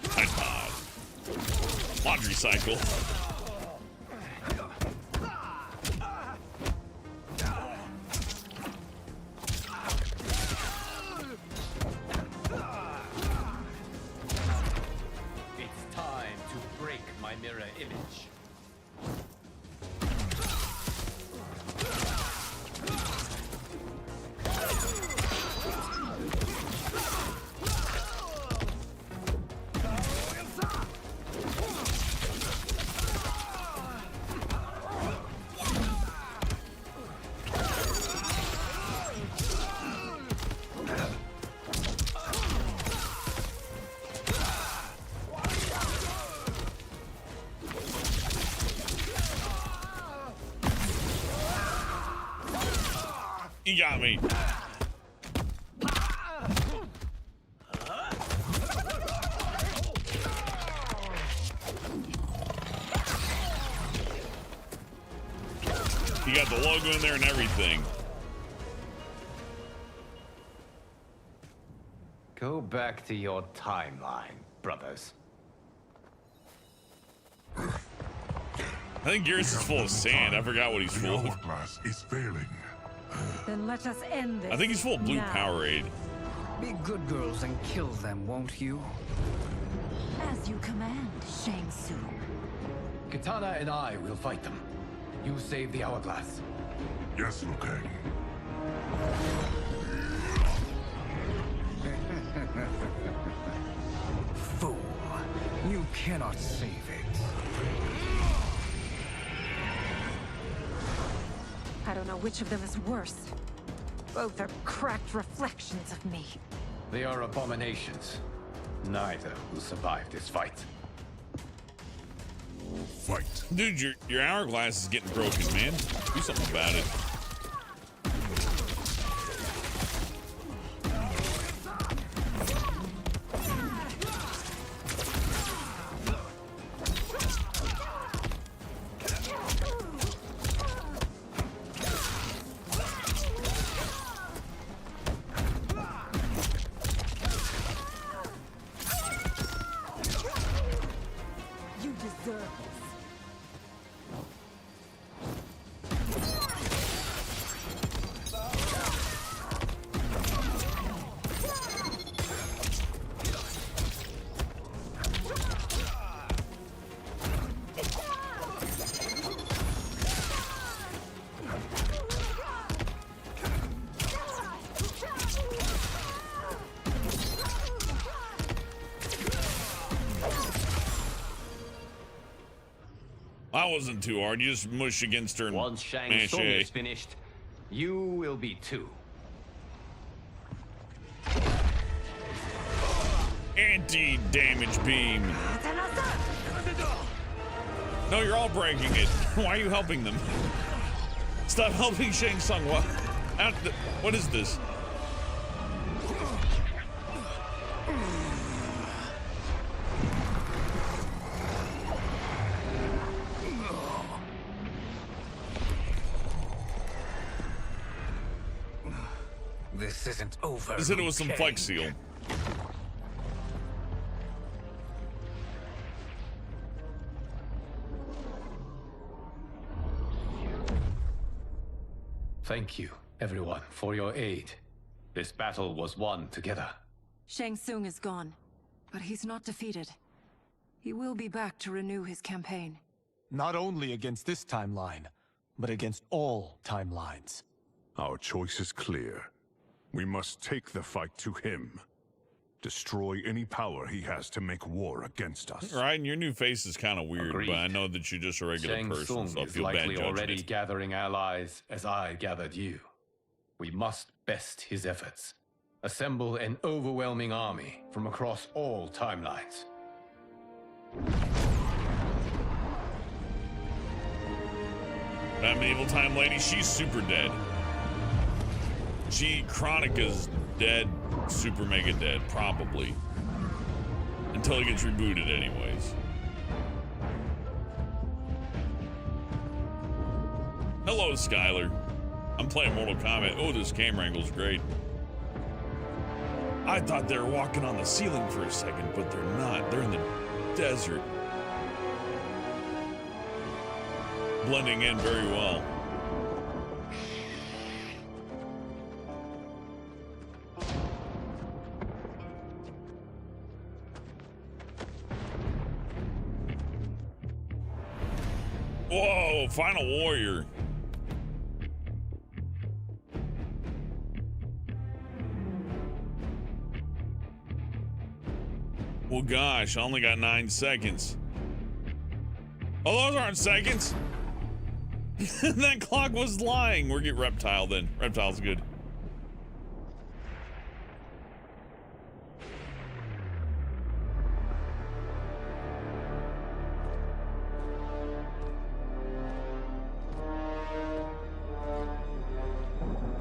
Tide Pod. Laundry cycle. It's time to break my mirror image. You got me. You got the logo in there and everything. Go back to your timeline, brothers. I think yours is full of sand. I forgot what he's full of. Hourglass is failing. Then let us end this. I think he's full of blue now. Powerade. Be good girls and kill them, won't you? As you command, Shang Tsung. Kitana and I will fight them. You save the hourglass. Yes, Liu Kang. Fool. You cannot save it. I don't know which of them is worse. Both are cracked reflections of me. They are abominations. Neither will survive this fight. Fight. Dude, your hourglass is getting broken, man. Do something about it. You deserve this. That wasn't too hard. You just mush against her and Once Shang mash Tsung A. is finished, you will be too. Anti-damage beam. No, you're all breaking it. Why are you helping them? Stop helping Shang Tsung. What is this? This isn't over. They said it was some Liu Flex Kang. Seal. Thank you, everyone, for your aid. This battle was won together. Shang Tsung is gone, but he's not defeated. He will be back to renew his campaign. Not only against this timeline, but against all timelines. Our choice is clear. We must take the fight to him. Destroy any power he has to make war against us. Right, and your new face is kind of weird, Agreed. but I know that you're just a regular Shang person, Tsung so I is feel bad likely judging already it. gathering allies as I gathered you. We must best his efforts. Assemble an overwhelming army from across all timelines. That medieval time lady, she's super dead. Chronica's dead, super mega dead, probably. Until he gets rebooted anyways. Hello, Skylar. I'm playing Mortal Kombat. Oh, this camera angle's great. I thought they were walking on the ceiling for a second, but they're not. They're in the desert. Blending in very well. Whoa, Final Warrior. Well, gosh, I only got 9 seconds. Oh, those aren't seconds. That clock was lying. We'll get Reptile then. Reptile's good.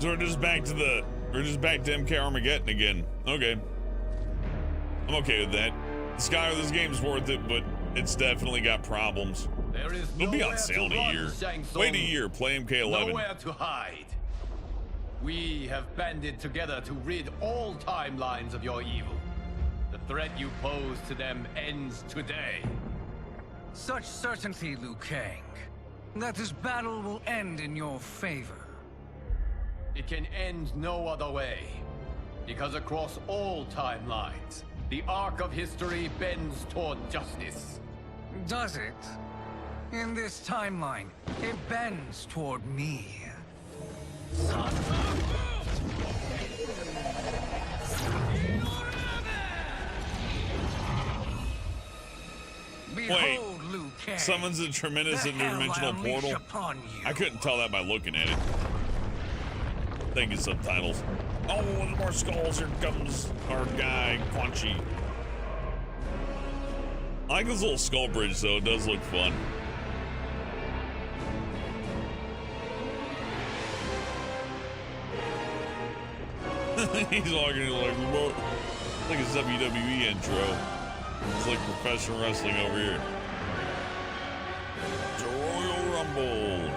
So we're just back to MK Armageddon again. Okay. I'm okay with that. Skylar, this game's worth it, but it's definitely got problems. It'll be on sale in a year. Wait a year, play MK11. Nowhere to hide. We have banded together to rid all timelines of your evil. The threat you pose to them ends today. Such certainty, Liu Kang. that this battle will end in your favor. It can end no other way. Because across all timelines, the arc of history bends toward justice. Does it? In this timeline, it bends toward me. Wait, summons a tremendous interdimensional portal? I couldn't tell that by looking at it. Thank you, subtitles. Oh, there's more skulls. Here comes our guy, Quan Chi. I like this little skull bridge, though. It does look fun. He's walking like remote. Like a WWE intro. It's like professional wrestling over here. It's a Royal Rumble.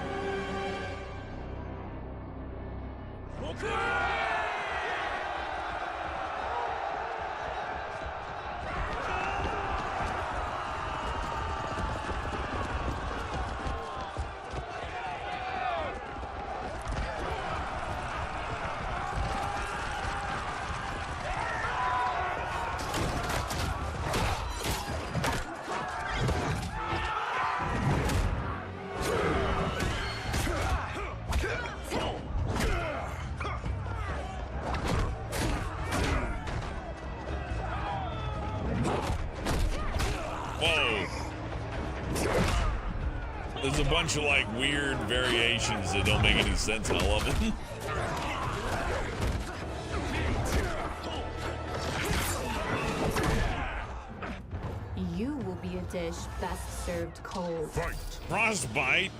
There's a bunch of like weird variations that don't make any sense, and I love it. You will be a dish best served cold. Fight! Frostbite!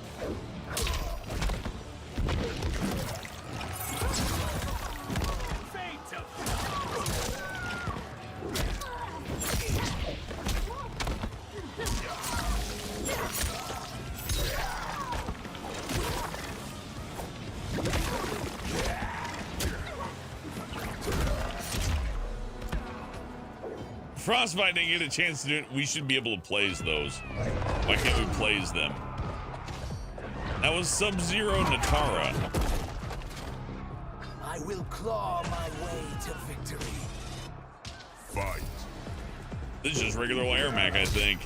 Frostbite didn't get a chance to do it. We should be able to plays those. Why can't we plays them? That was Sub-Zero Natara. I will claw my way to victory. Fight. This is just regular air Mac, I think.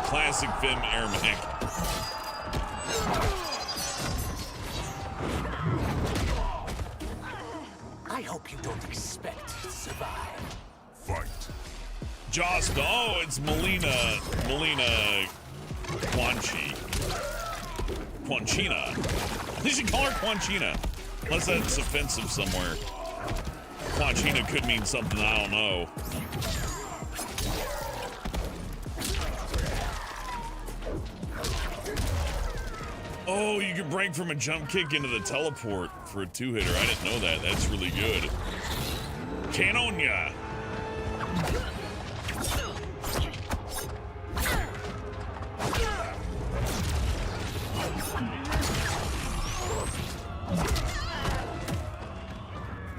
Classic Fim Air Mac. I hope you don't expect to survive. Fight. Jost. Oh, it's Melina Quanchina. They should call her Quanchina. Unless that's offensive somewhere. Quanchina could mean something I don't know. Oh, you can break from a jump kick into the teleport for a two-hitter. I didn't know that. That's really good. Canonia.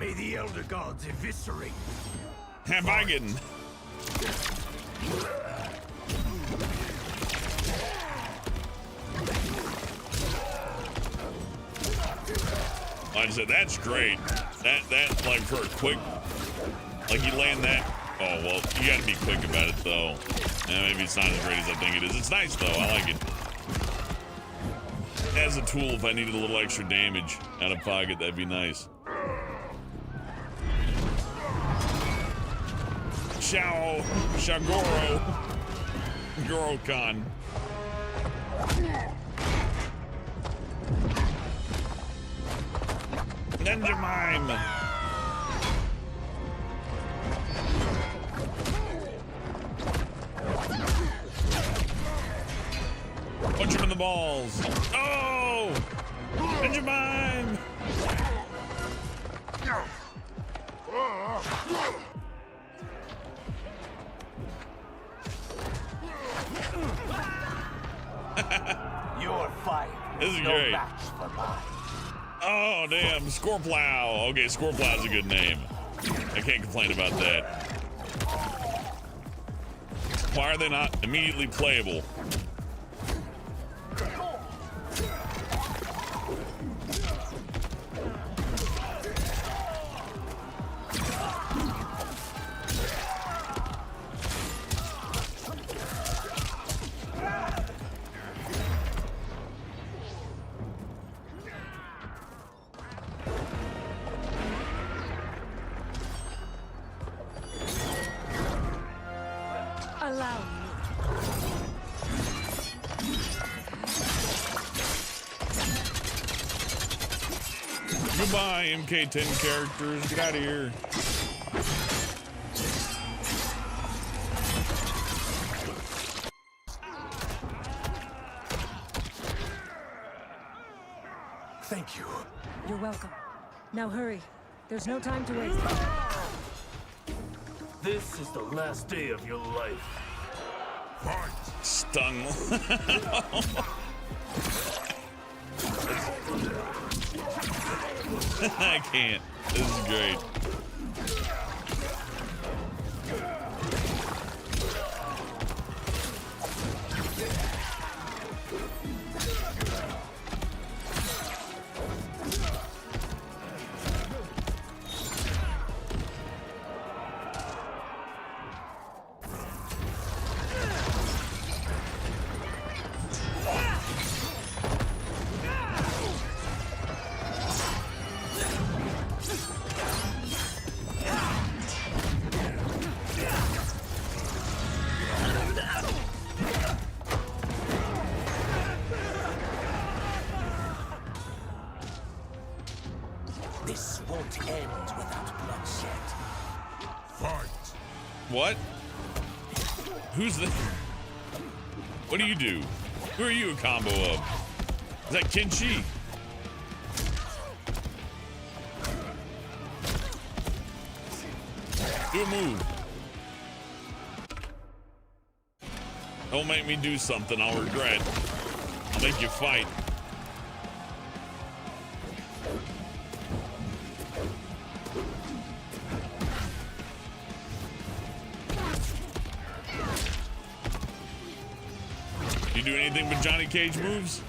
May the Elder Gods eviscerate. Habagen. Like I said, that's great. That like for a quick, like you land that. Oh well, you got to be quick about it though. Maybe it's not as great as I think it is. It's nice though. I like it. As a tool, if I needed a little extra damage out of pocket, that'd be nice. Shagoro, Goro-Khan. Ninja Mime! Punch him in the balls! Oh! Ninja Mime! Your fight This is no great. match for mine. Oh, damn. Scoreplow. Okay, Scoreplow's a good name. I can't complain about that. Why are they not immediately playable? Allow me. Goodbye, MK10 characters. Get out of here. Thank you. You're welcome. Now hurry. There's no time to waste. This is the last day of your life. Stung. I can't. This is great. This won't end without bloodshed. Fight. What? Who's the... What do you do? Who are you a combo of? Is that Kenshi? Do a move. Don't make me do something I'll regret. I'll make you fight. You do anything but Johnny Cage moves?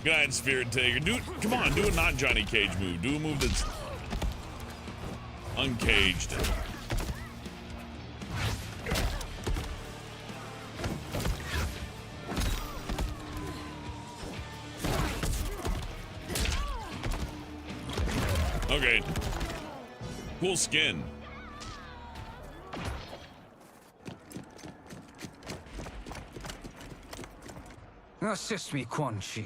Good night, Spirit Taker. Come on, do a not Johnny Cage move. Do a move that's uncaged. Okay. Cool skin. Assist me, Quan Chi.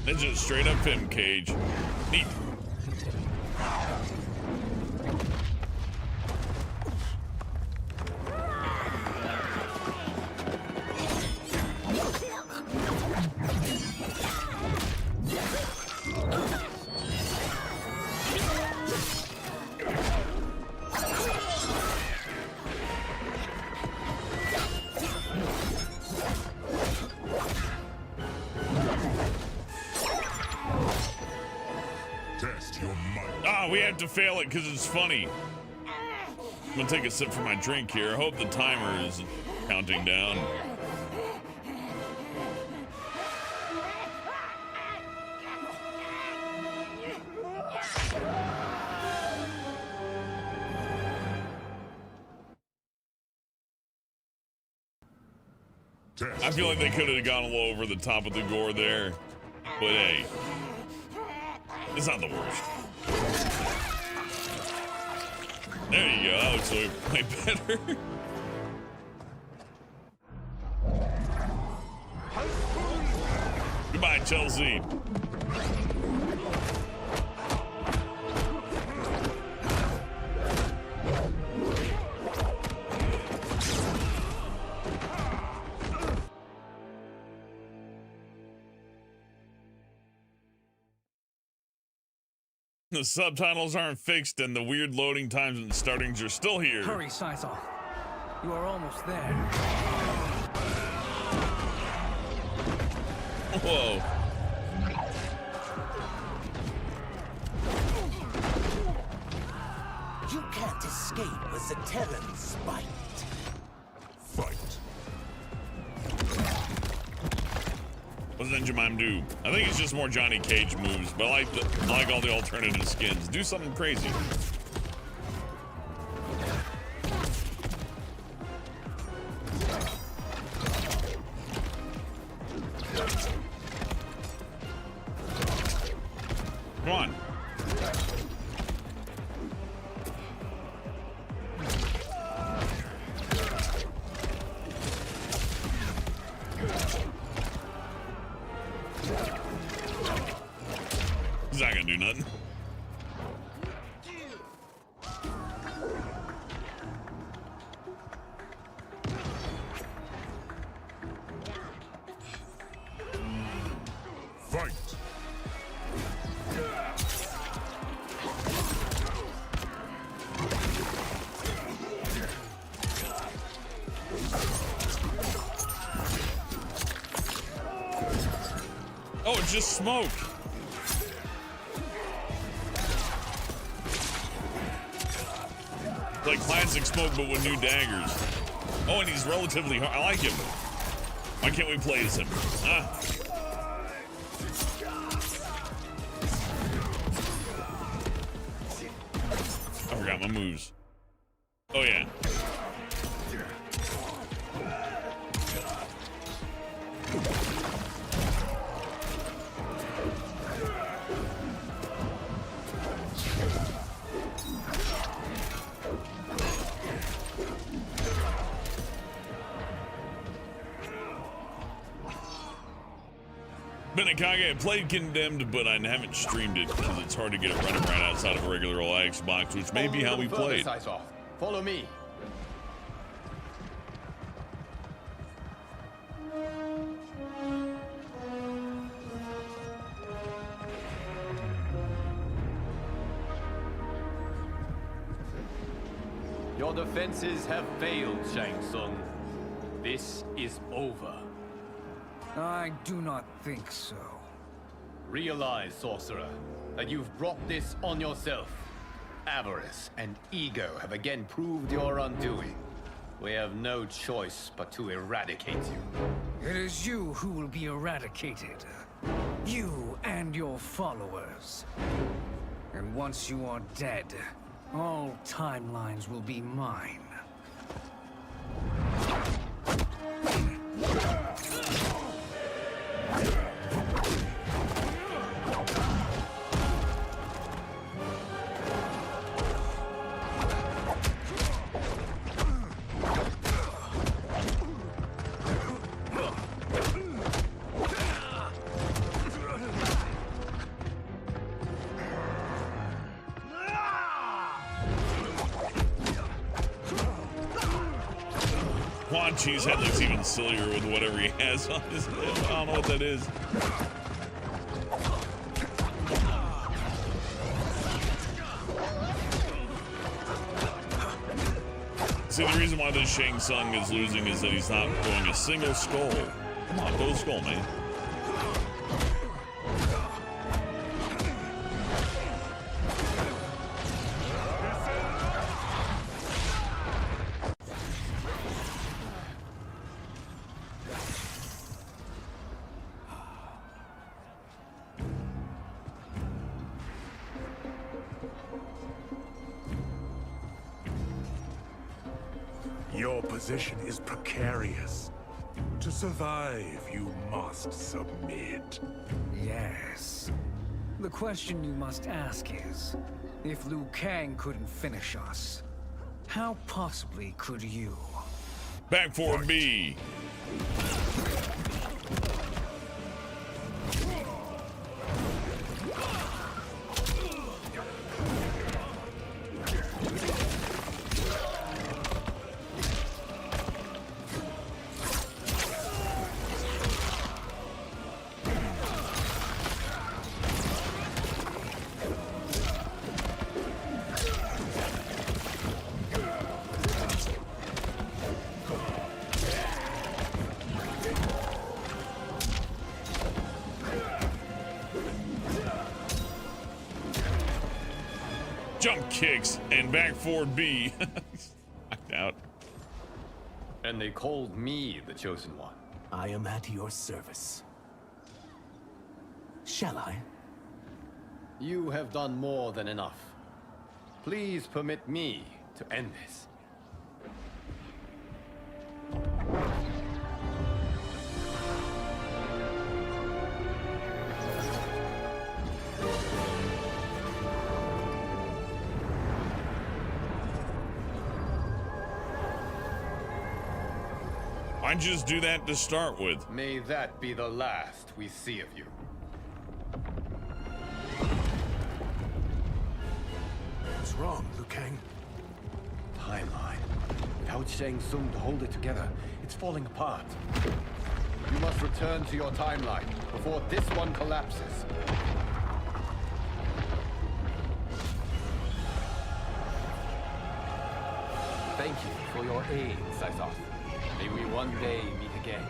That's just straight up him, Cage. Neat. We have to fail it because it's funny. I'm gonna take a sip from my drink here. I hope the timer is counting down. I feel like they could have gone a little over the top of the gore there, but hey, it's not the worst. There you go. That looks way better. Goodbye, Chelsea. The subtitles aren't fixed and the weird loading times and startings are still here. Hurry, Scythe. You are almost there. Whoa. You can't escape with the Terran's bite. Fight. What's Ninja Mime do? I think it's just more Johnny Cage moves, but I like all the alternative skins. Do something crazy. Come on. He's not gonna do nothing. Fight. Oh, it's just smoke. Like classic smoke, but with new daggers. Oh, and he's relatively hard. I like him. Why can't we play as him? Ah. I forgot my moves. Oh, yeah. Benekage, I played Condemned, but I haven't streamed it because it's hard to get it running right outside of a regular old Xbox, which may be how we played. Follow me. Your defenses have failed, Shang Tsung. This is over. I do not think so. Realize, sorcerer, that you've brought this on yourself. Avarice and ego have again proved your undoing. We have no choice but to eradicate you. It is you who will be eradicated. You and your followers. And once you are dead, all timelines will be mine. Quan Chi's head looks even sillier with whatever he has on his head. I don't know what that is. See, the reason why this Shang Tsung is losing is that he's not throwing a single skull. Come on, throw a skull, man. Your position is precarious. To survive, you must submit. Yes. The question you must ask is, if Liu Kang couldn't finish us, how possibly could you? Back for B. Jump kicks and back forward B. Knocked out. And they called me the Chosen One. I am at your service. Shall I? You have done more than enough. Please permit me to end this. Why'd you just do that to start with? May that be the last we see of you. What's wrong, Liu Kang? Timeline. Without Shang Tsung to hold it together, it's falling apart. You must return to your timeline before this one collapses. Thank you for your aid, Scythoth. May we one day meet again.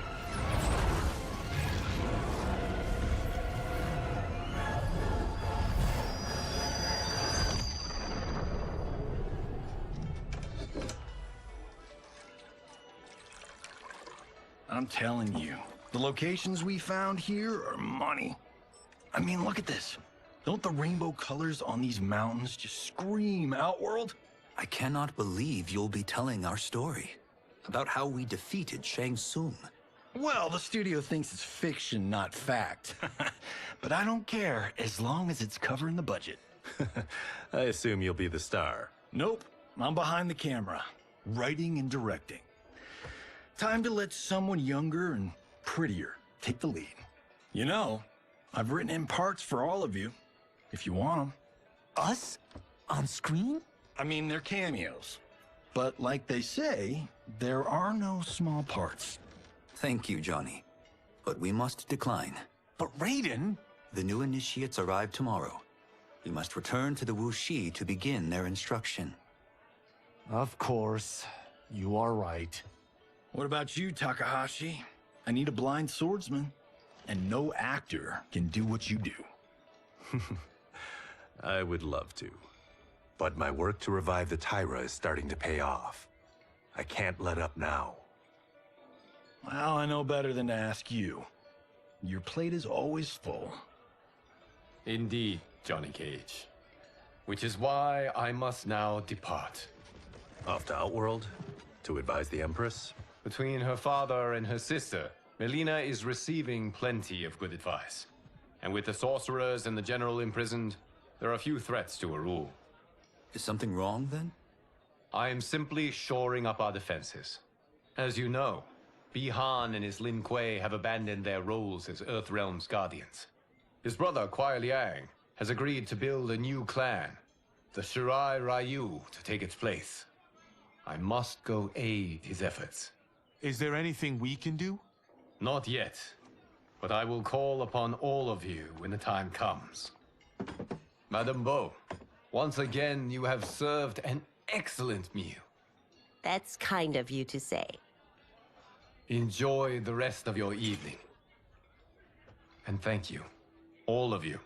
I'm telling you, the locations we found here are money. I mean, look at this. Don't the rainbow colors on these mountains just scream Outworld? I cannot believe you'll be telling our story about how we defeated Shang Tsung. Well, the studio thinks it's fiction, not fact. But I don't care, as long as it's covering the budget. I assume you'll be the star. Nope, I'm behind the camera, writing and directing. Time to let someone younger and prettier take the lead. You know, I've written in parts for all of you, if you want them. Us? On screen? I mean, they're cameos. But like they say, there are no small parts. Thank you, Johnny. But we must decline. But Raiden? The new initiates arrive tomorrow. We must return to the Wuxi to begin their instruction. Of course. You are right. What about you, Takahashi? I need a blind swordsman. And no actor can do what you do. I would love to. But my work to revive the Tyra is starting to pay off. I can't let up now. Well, I know better than to ask you. Your plate is always full. Indeed, Johnny Cage. Which is why I must now depart. Off to Outworld? To advise the Empress? Between her father and her sister, Melina is receiving plenty of good advice. And with the sorcerers and the general imprisoned, there are few threats to her rule. Is something wrong, then? I am simply shoring up our defenses. As you know, Bi-Han and his Lin Kuei have abandoned their roles as Earthrealm's guardians. His brother, Kuai Liang, has agreed to build a new clan, the Shirai Ryu, to take its place. I must go aid his efforts. Is there anything we can do? Not yet, but I will call upon all of you when the time comes. Madame Bo, once again you have served an excellent meal. That's kind of you to say. Enjoy the rest of your evening. And thank you, all of you.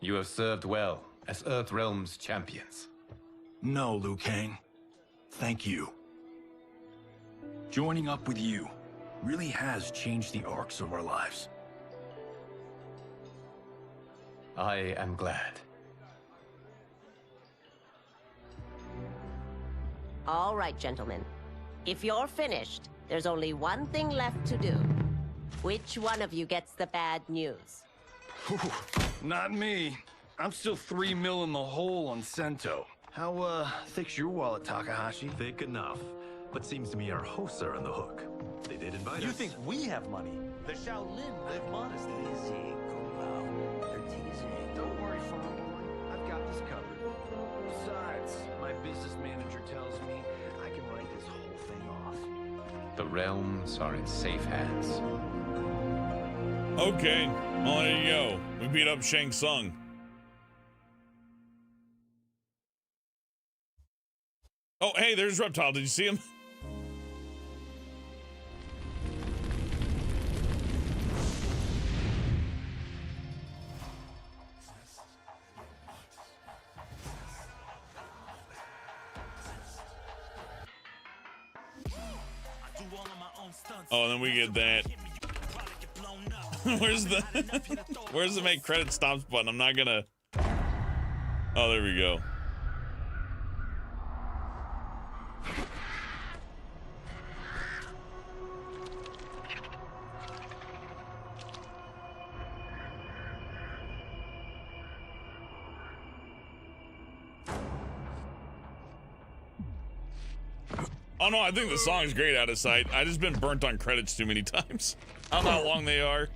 You have served well as Earthrealm's champions. No, Liu Kang. Thank you. Joining up with you really has changed the arcs of our lives. I am glad. All right, gentlemen. If you're finished, there's only one thing left to do. Which one of you gets the bad news? Not me. I'm still 3 mil in the hole on Sento. How, thick's your wallet, Takahashi? Thick enough. But seems to me our hosts are on the hook. They did invite us. You think we have money? The Shaolin live modestly. Easy, Kung They're teasing. Don't worry, Farm Boy. I've got this covered. Besides, my business manager tells me I can write this whole thing off. The realms are in safe hands. Okay, well, there you go. We beat up Shang Tsung. Oh, hey, there's Reptile. Did you see him? Oh, and then we get that. Where's the make credit stops button? I'm not gonna. Oh, there we go. Oh no, I think the song's great out of sight. I just been burnt on credits too many times. I don't know how long they are.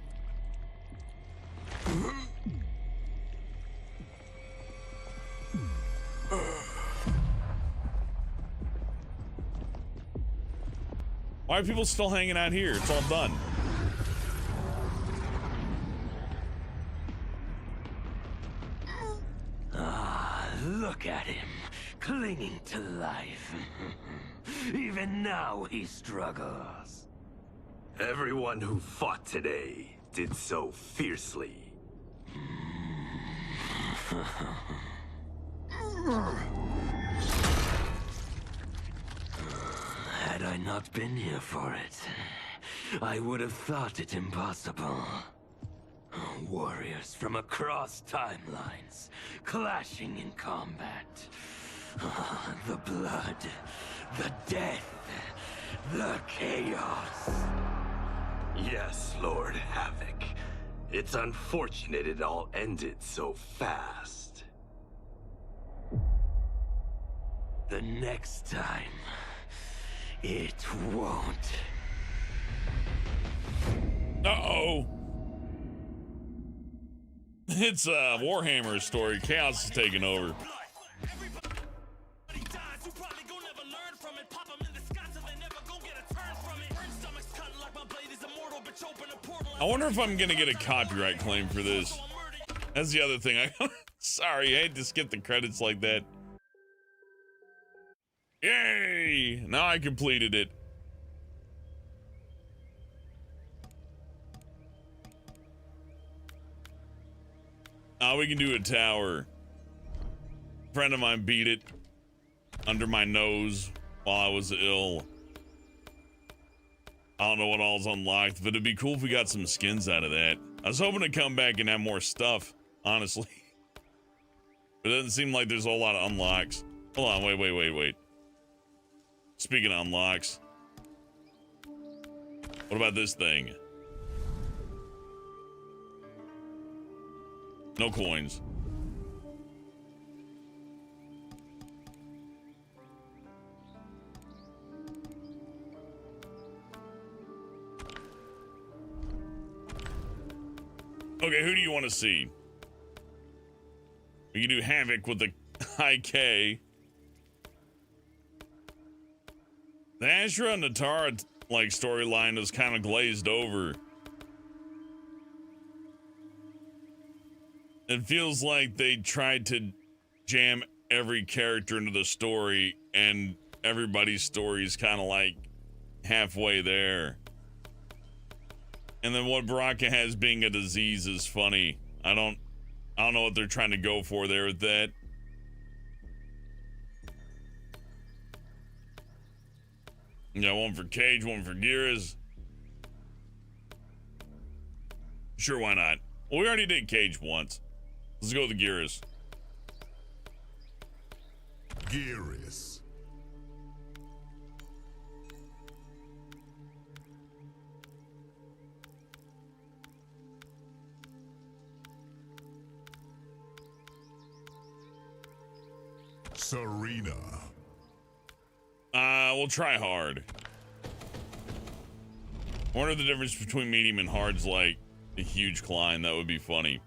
Why are people still hanging out here? It's all done. Ah, look at him, clinging to life. Even now he struggles. Everyone who fought today did so fiercely. Had I not been here for it, I would have thought it impossible. Warriors from across timelines, clashing in combat. The blood, the death, the chaos. Yes, Lord Havoc. It's unfortunate it all ended so fast. The next time, it won't. Uh-oh. It's a Warhammer story. Chaos is taking over. I wonder if I'm gonna get a copyright claim for this. That's the other thing. Sorry, I hate to skip the credits like that. Yay! Now I completed it. Now we can do a tower. A friend of mine beat it under my nose while I was ill. I don't know what all's unlocked, but it'd be cool if we got some skins out of that. I was hoping to come back and have more stuff, honestly. But it doesn't seem like there's a whole lot of unlocks. Hold on, wait. Speaking of unlocks. What about this thing? No coins. Okay, who do you want to see? We can do Havoc with the high K. The Ashra and Natara like storyline is kind of glazed over. It feels like they tried to jam every character into the story, and everybody's story is kind of like halfway there. And then what Baraka has being a disease is funny. I don't know what they're trying to go for there with that. Yeah, one for Cage, one for Geras. Sure, why not? Well, we already did Cage once. Let's go with the Geras. Geras. Serena. We'll try hard. I wonder if the difference between medium and hard's like a huge climb. That would be funny.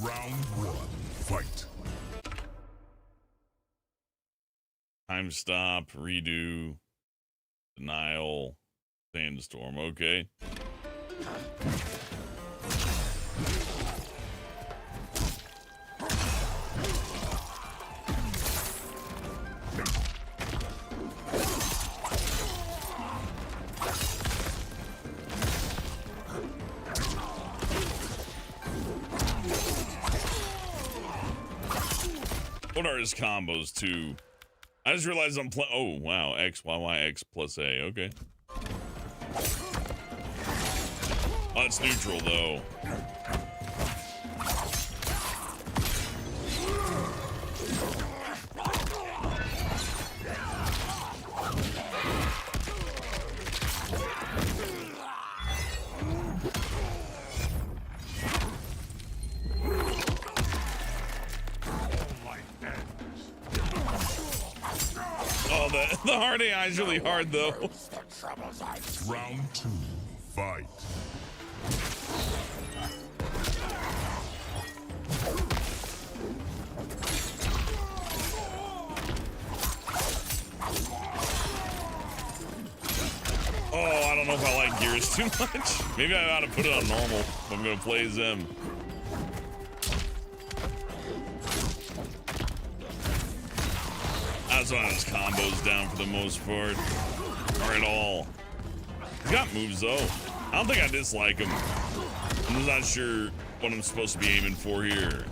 Round one, fight. Time stop, redo, denial, sandstorm. Okay. What are his combos too? I just realized I'm playing. Oh wow, X, Y, Y, X plus A. Okay. Oh, it's neutral though. Oh, the hard AI is really hard though. Round 2, fight. Oh, I don't know if I like Gears too much. Maybe I ought to put it on normal if I'm gonna play as him. I just want his combos down for the most part. Or at all. He's got moves though. I don't think I dislike him. I'm just not sure what I'm supposed to be aiming for here.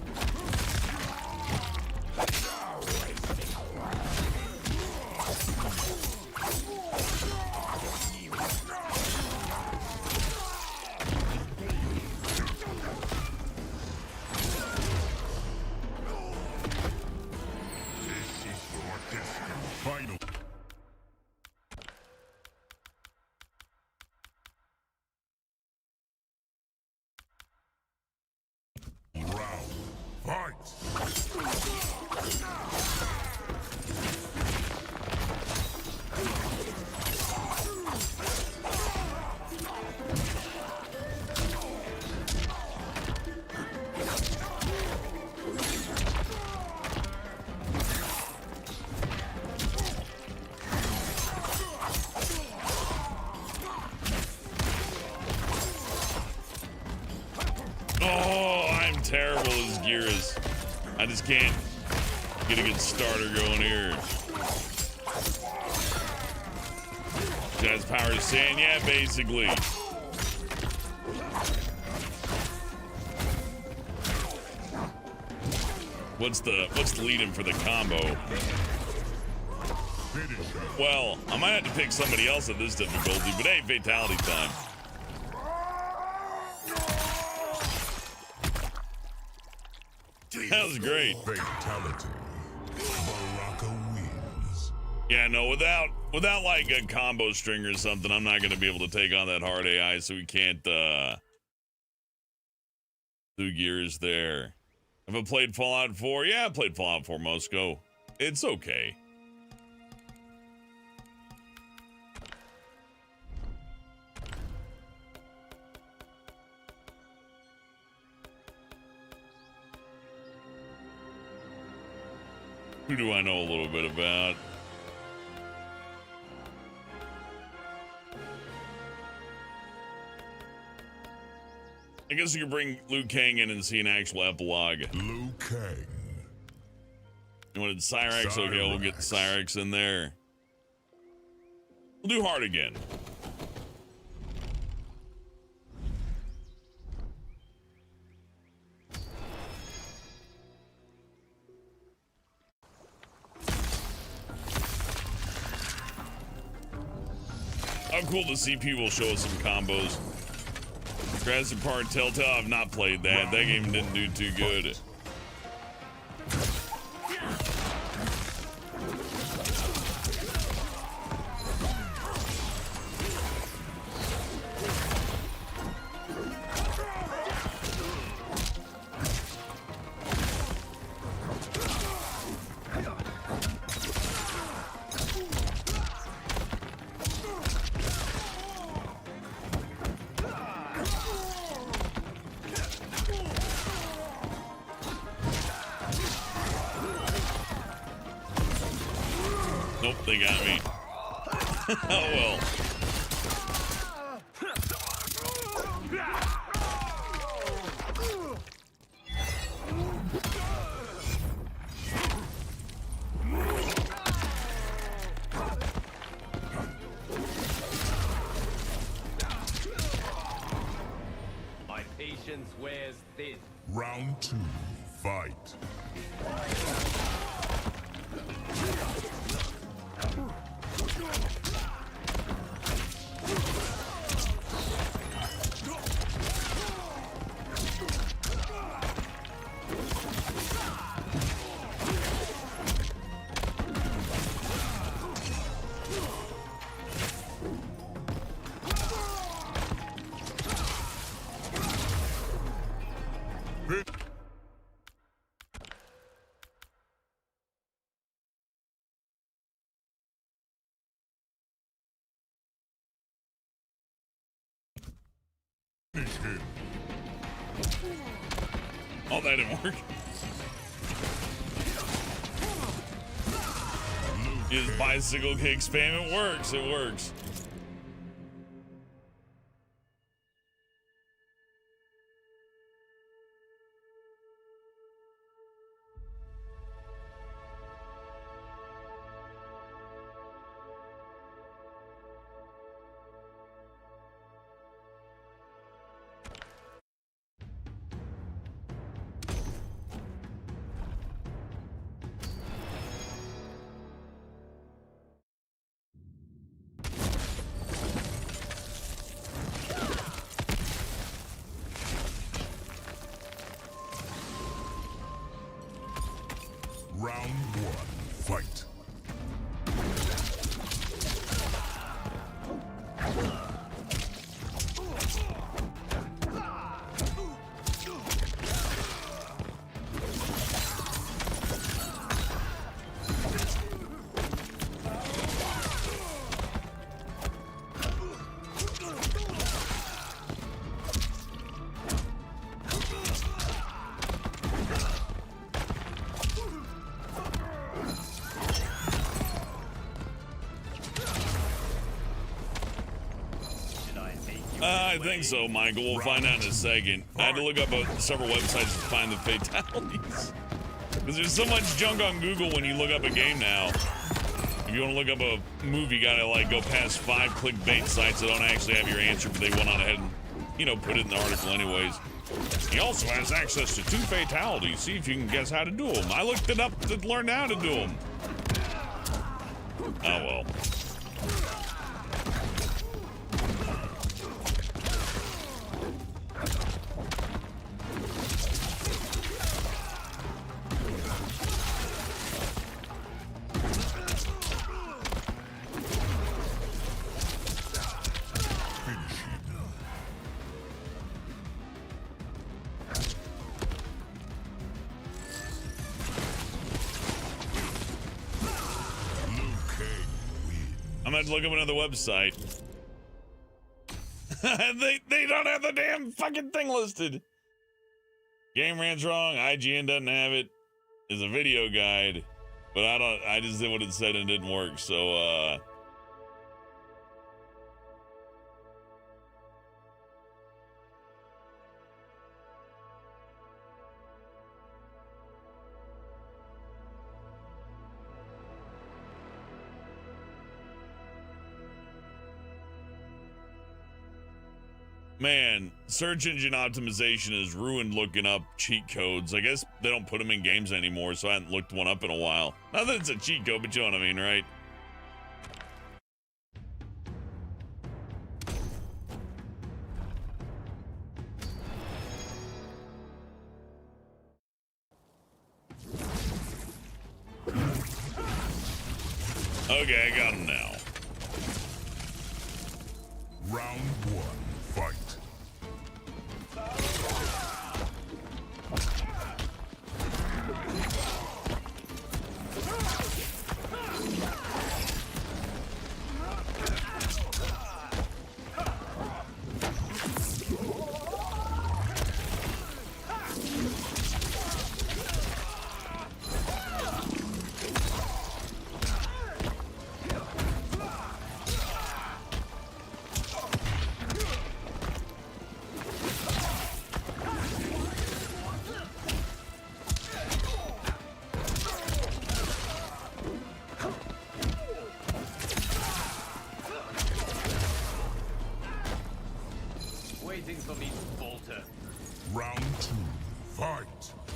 Oh, I'm terrible as Gears. I just can't get a good starter going here. Guy's power is saying, yeah, basically. What's the lead-in for the combo? Well, I might have to pick somebody else at this difficulty, but hey, fatality time. That was great. Fatality. Baraka wins. Yeah, no, without like a combo string or something, I'm not gonna be able to take on that hard AI, so we can't do Gears there. Have I played Fallout 4? Yeah, I played Fallout 4 Moscow. It's okay. Who do I know a little bit about? I guess you could bring Liu Kang in and see an actual epilogue. Liu Kang. You wanted Cyrax? Okay, we'll get Cyrax in there. We'll do hard again. How cool to see people show us some combos. Jurassic Park Telltale, I've not played that. That game didn't do too good. Nope, they got me. Oh well. My patience wears thin. Round 2, Fight. Oh, that didn't work. His bicycle kick spam, it works, it works. Round one, fight. I think so, Michael. We'll find out in a second. I had to look up several websites to find the fatalities. Because there's so much junk on Google when you look up a game now. If you want to look up a movie, you gotta like go past 5 clickbait sites that don't actually have your answer, but they went on ahead and, you know, put it in the article anyways. He also has access to 2 fatalities. See if you can guess how to do them. I looked it up to learn how to do them. Oh well. I'm gonna have to look up another website. they don't have the damn fucking thing listed. Game Ran's wrong. IGN doesn't have it. There's a video guide, but I just did what it said and it didn't work. So man, search engine optimization has ruined looking up cheat codes. I guess they don't put them in games anymore, so I haven't looked one up in a while. Not that it's a cheat code, but you know what I mean, right? Okay, I got him now. Round one, fight.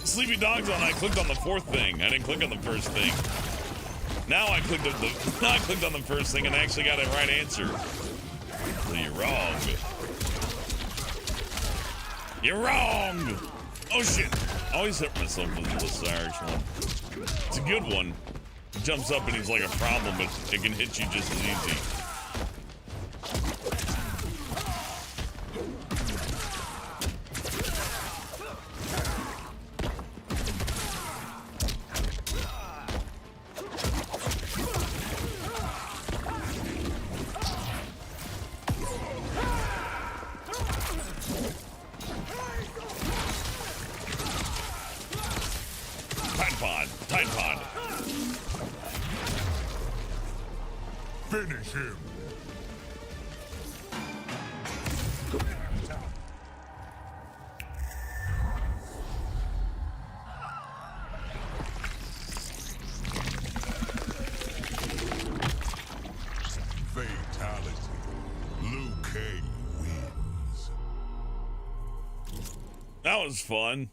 Sleepy Dog's on. I clicked on the fourth thing. I didn't click on the first thing. Now I clicked on the first thing and actually got a right answer. So you're wrong. You're wrong. Oh shit! I always hit myself with this Irish one. It's a good one. He jumps up and he's like a problem, but it can hit you just as easy. Tide Pod. Finish him. Fatality. Liu Kang wins. That was fun.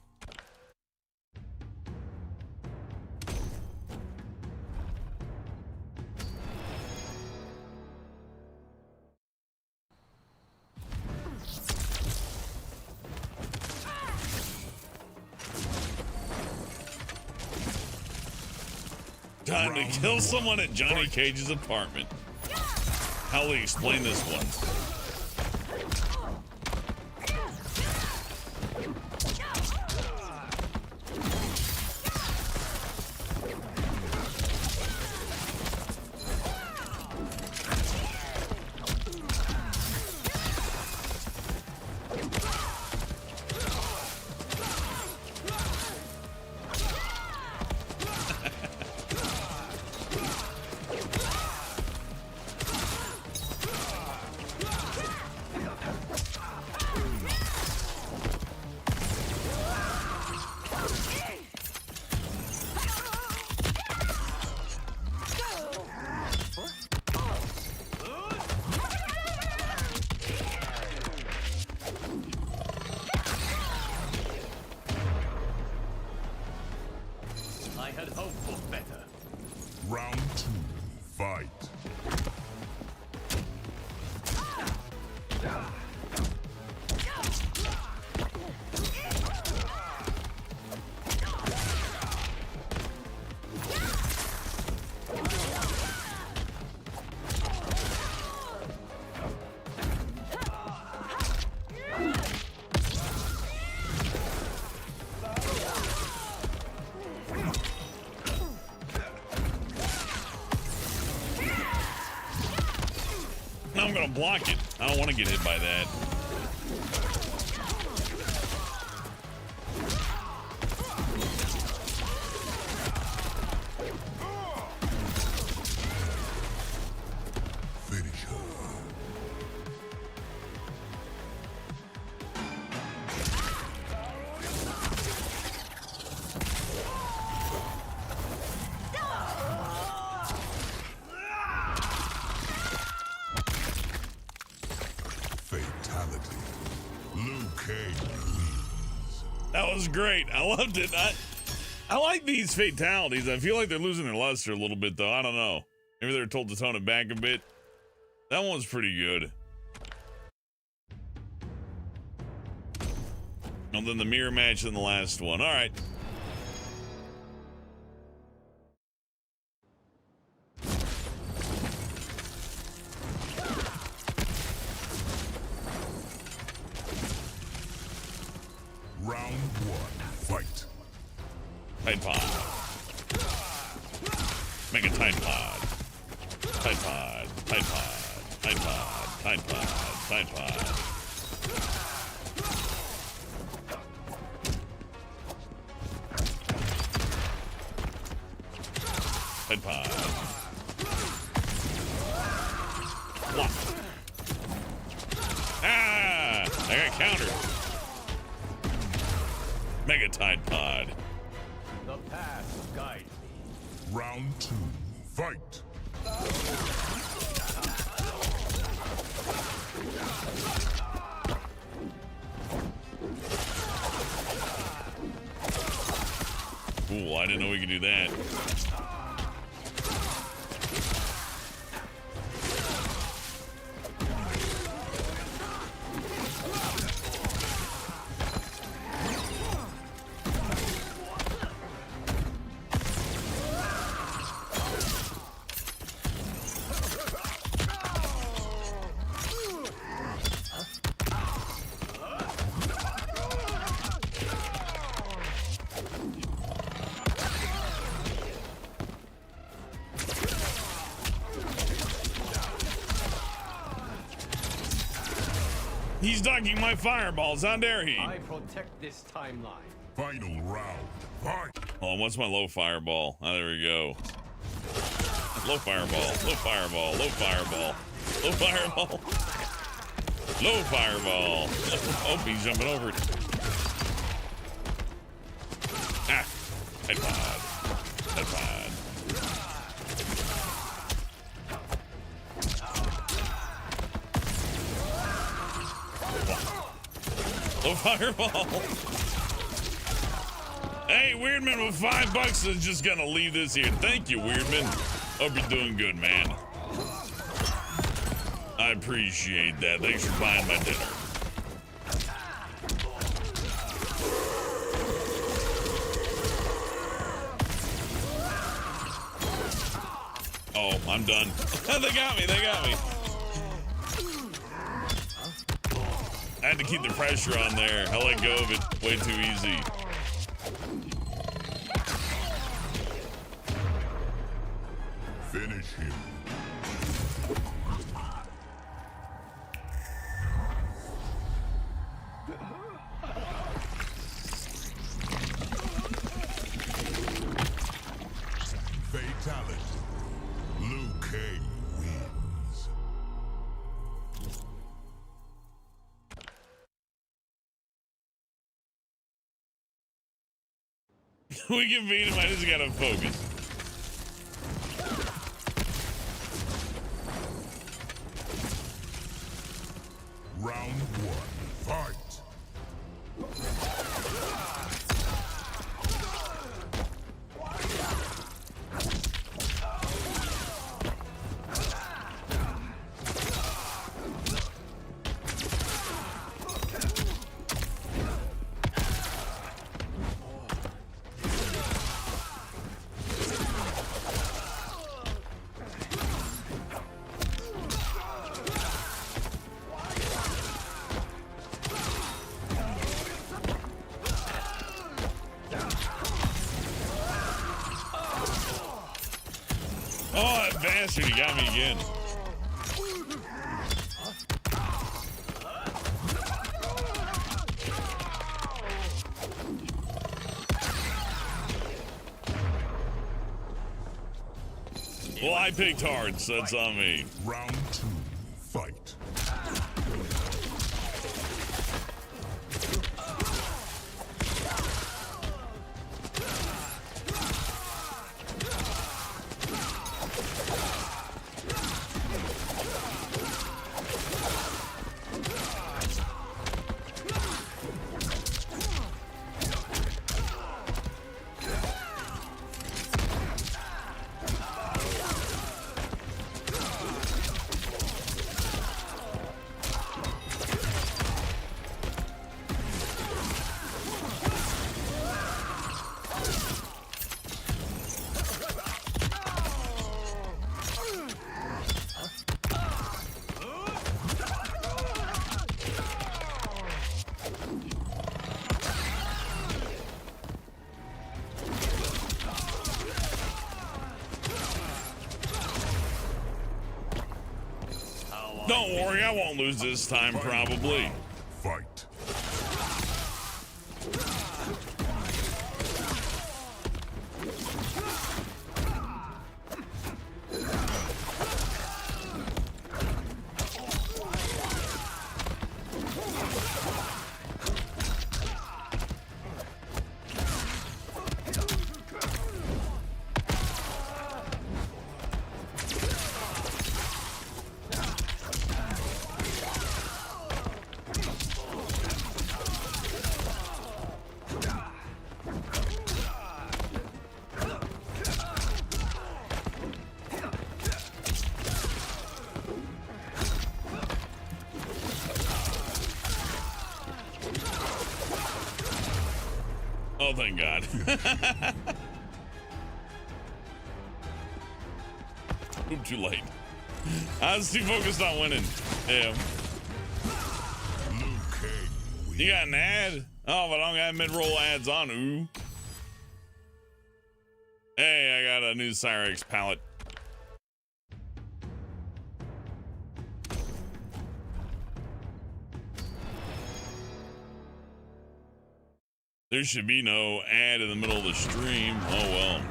Time to kill someone at Johnny Cage's apartment. How will he explain this one? I had hoped for better. Round 2, fight. I'm gonna block it. I don't want to get hit by that. Finish her. Fatality. Liu Kang wins. That was great. I loved it. I like these fatalities. I feel like they're losing their luster a little bit, though. I don't know. Maybe they're told to tone it back a bit. That one's pretty good. And then the mirror match in the last one. All right. Round 1, fight. Tide Pod. Mega Tide Pod. Tide Pod. Tide Pod. Tide Pod. Tide Pod. Tide Pod. Tide Pod. Block. Ah! I got countered. Mega Tide Pod. The path guides me. Round 2, fight. Cool, I didn't know we could do that. He's ducking my fireballs. How dare he? I protect this timeline. Final round. Fight. Oh, what's my low fireball? Oh, there we go. Low fireball. Low fireball. Low fireball. Low fireball. Low fireball. Oh, he's jumping over it. Ah. Head pod. Head pod. Low fireball. Hey, Weirdman with $5 is just gonna leave this here. Thank you, Weirdman. Hope you're doing good, man. I appreciate that. Thanks for buying my dinner. Oh, I'm done. They got me. They got me. I had to keep the pressure on there. I let go of it way too easy. Finish him. Fatality. Liu Kang wins. We can beat him. I just gotta focus. Round one. Fight. Oh, that bastard, he got me again. Well, I picked hard, so that's on me. Round two. Fight. Don't worry, I won't lose this time, probably. Fight. thank God. Oop, too late. I was too focused on winning. Yeah. You got an ad? Oh, but I don't got mid-roll ads on. Ooh. Hey, I got a new Cyrex palette. There should be no ad in the middle of the stream. Oh well.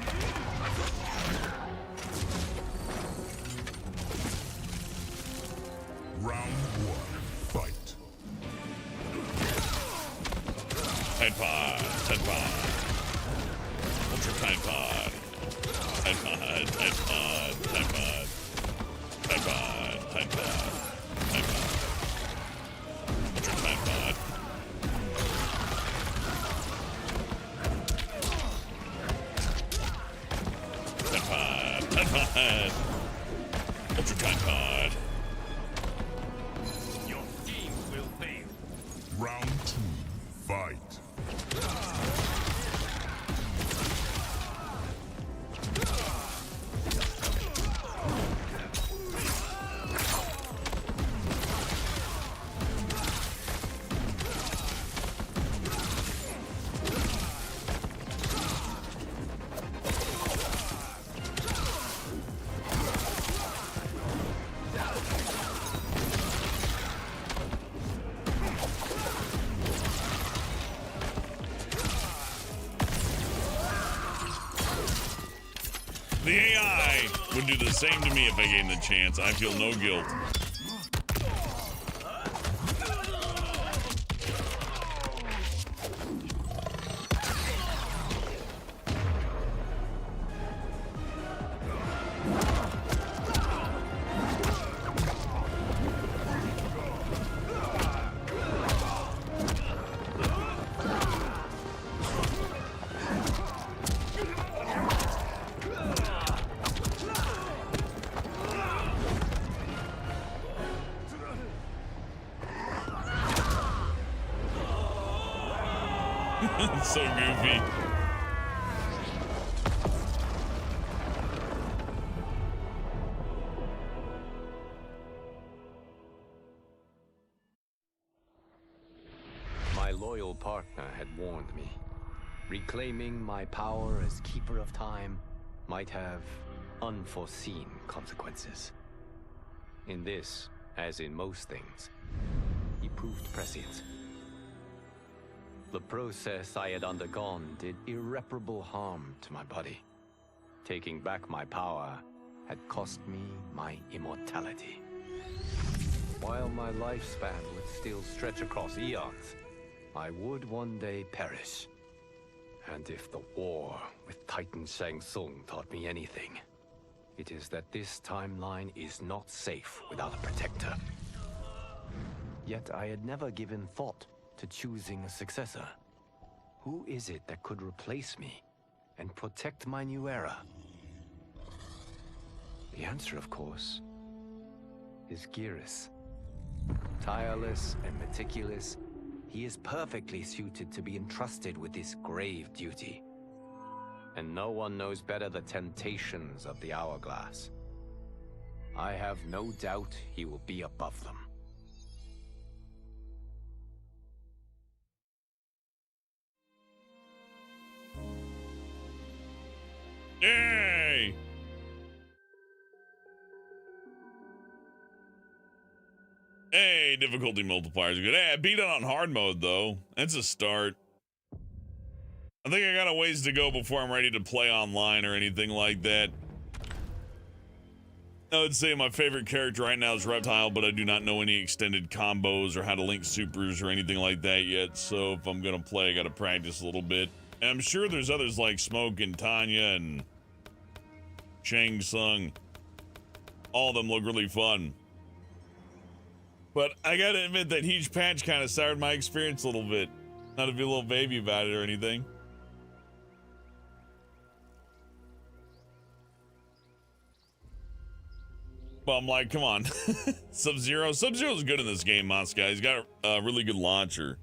Round one, fight. Tide pod, Tide pod. Ultra Tide pod. Tide pod, Tide pod, Tide pod. Tide pod, Tide pod, Tide pod. Ultra Tide pod. Tide pod, Tide pod. Ultra Tide pod. Your schemes will fail. Round two, fight. The AI would do the same to me if I gave him the chance. I feel no guilt. It's so goofy. My loyal partner had warned me. Reclaiming my power as Keeper of Time might have unforeseen consequences. In this, as in most things, he proved prescient. The process I had undergone did irreparable harm to my body. Taking back my power had cost me my immortality. While my lifespan would still stretch across eons, I would one day perish. And if the war with Titan Shang Tsung taught me anything, it is that this timeline is not safe without a protector. Yet I had never given thought to choosing a successor. Who is it that could replace me and protect my new era? The answer, of course, is Geras. Tireless and meticulous, he is perfectly suited to be entrusted with this grave duty. And no one knows better the temptations of the hourglass. I have no doubt he will be above them. Yay! Hey, difficulty multipliers are good. Hey, I beat it on hard mode though. That's a start. I think I got a ways to go before I'm ready to play online or anything like that. I would say my favorite character right now is Reptile, but I do not know any extended combos or how to link supers or anything like that yet. So if I'm gonna play, I gotta practice a little bit. And I'm sure there's others like Smoke and Tanya and Shang Tsung. All of them look really fun. But I gotta admit that huge patch kind of soured my experience a little bit. Not to be a little baby about it or anything. But I'm like, come on. Sub-Zero. Sub-Zero's good in this game, Moscow. He's got a really good launcher.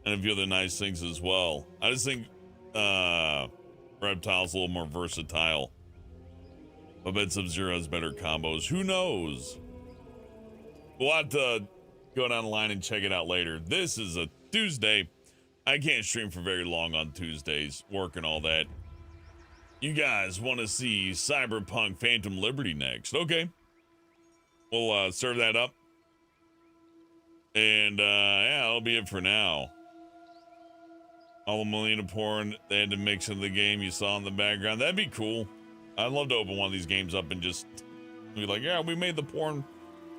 And a few other nice things as well. I just think Reptile's a little more versatile. I bet Sub-Zero has better combos. Who knows? We'll have to go down the line and check it out later. This is a Tuesday. I can't stream for very long on Tuesdays, work and all that. You guys want to see Cyberpunk Phantom Liberty next? Okay. We'll serve that up. And yeah, that'll be it for now. All the Melina porn they had to mix into the game you saw in the background. That'd be cool. I'd love to open one of these games up and just be like, yeah, we made the porn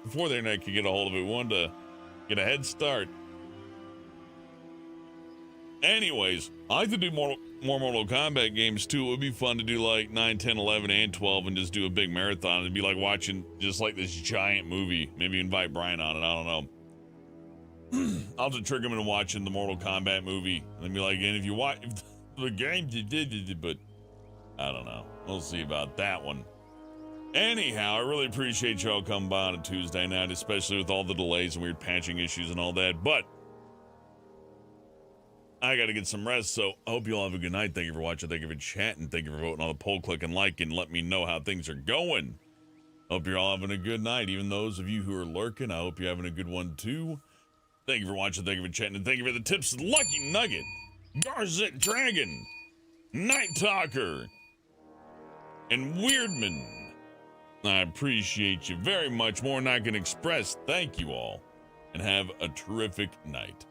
before the internet could get a hold of it. We wanted to get a head start. Anyways, I like to do more Mortal Kombat games too. It would be fun to do like 9, 10, 11, and 12 and just do a big marathon. It'd be like watching just like this giant movie. Maybe invite Brian on it. I don't know. I'll have to trick him into watching the Mortal Kombat movie and be like, and if you watch the game, but I don't know. We'll see about that one. Anyhow, I really appreciate y'all coming by on a Tuesday night, especially with all the delays and weird patching issues and all that. But I got to get some rest, so I hope you all have a good night. Thank you for watching. Thank you for chatting. Thank you for voting on the poll, click and like, and let me know how things are going. Hope you're all having a good night. Even those of you who are lurking, I hope you're having a good one too. Thank you for watching. Thank you for chatting. And thank you for the tips. Lucky Nugget, Garzet Dragon, Night Talker, and Weirdman. I appreciate you very much more than I can express. Thank you all, and have a terrific night.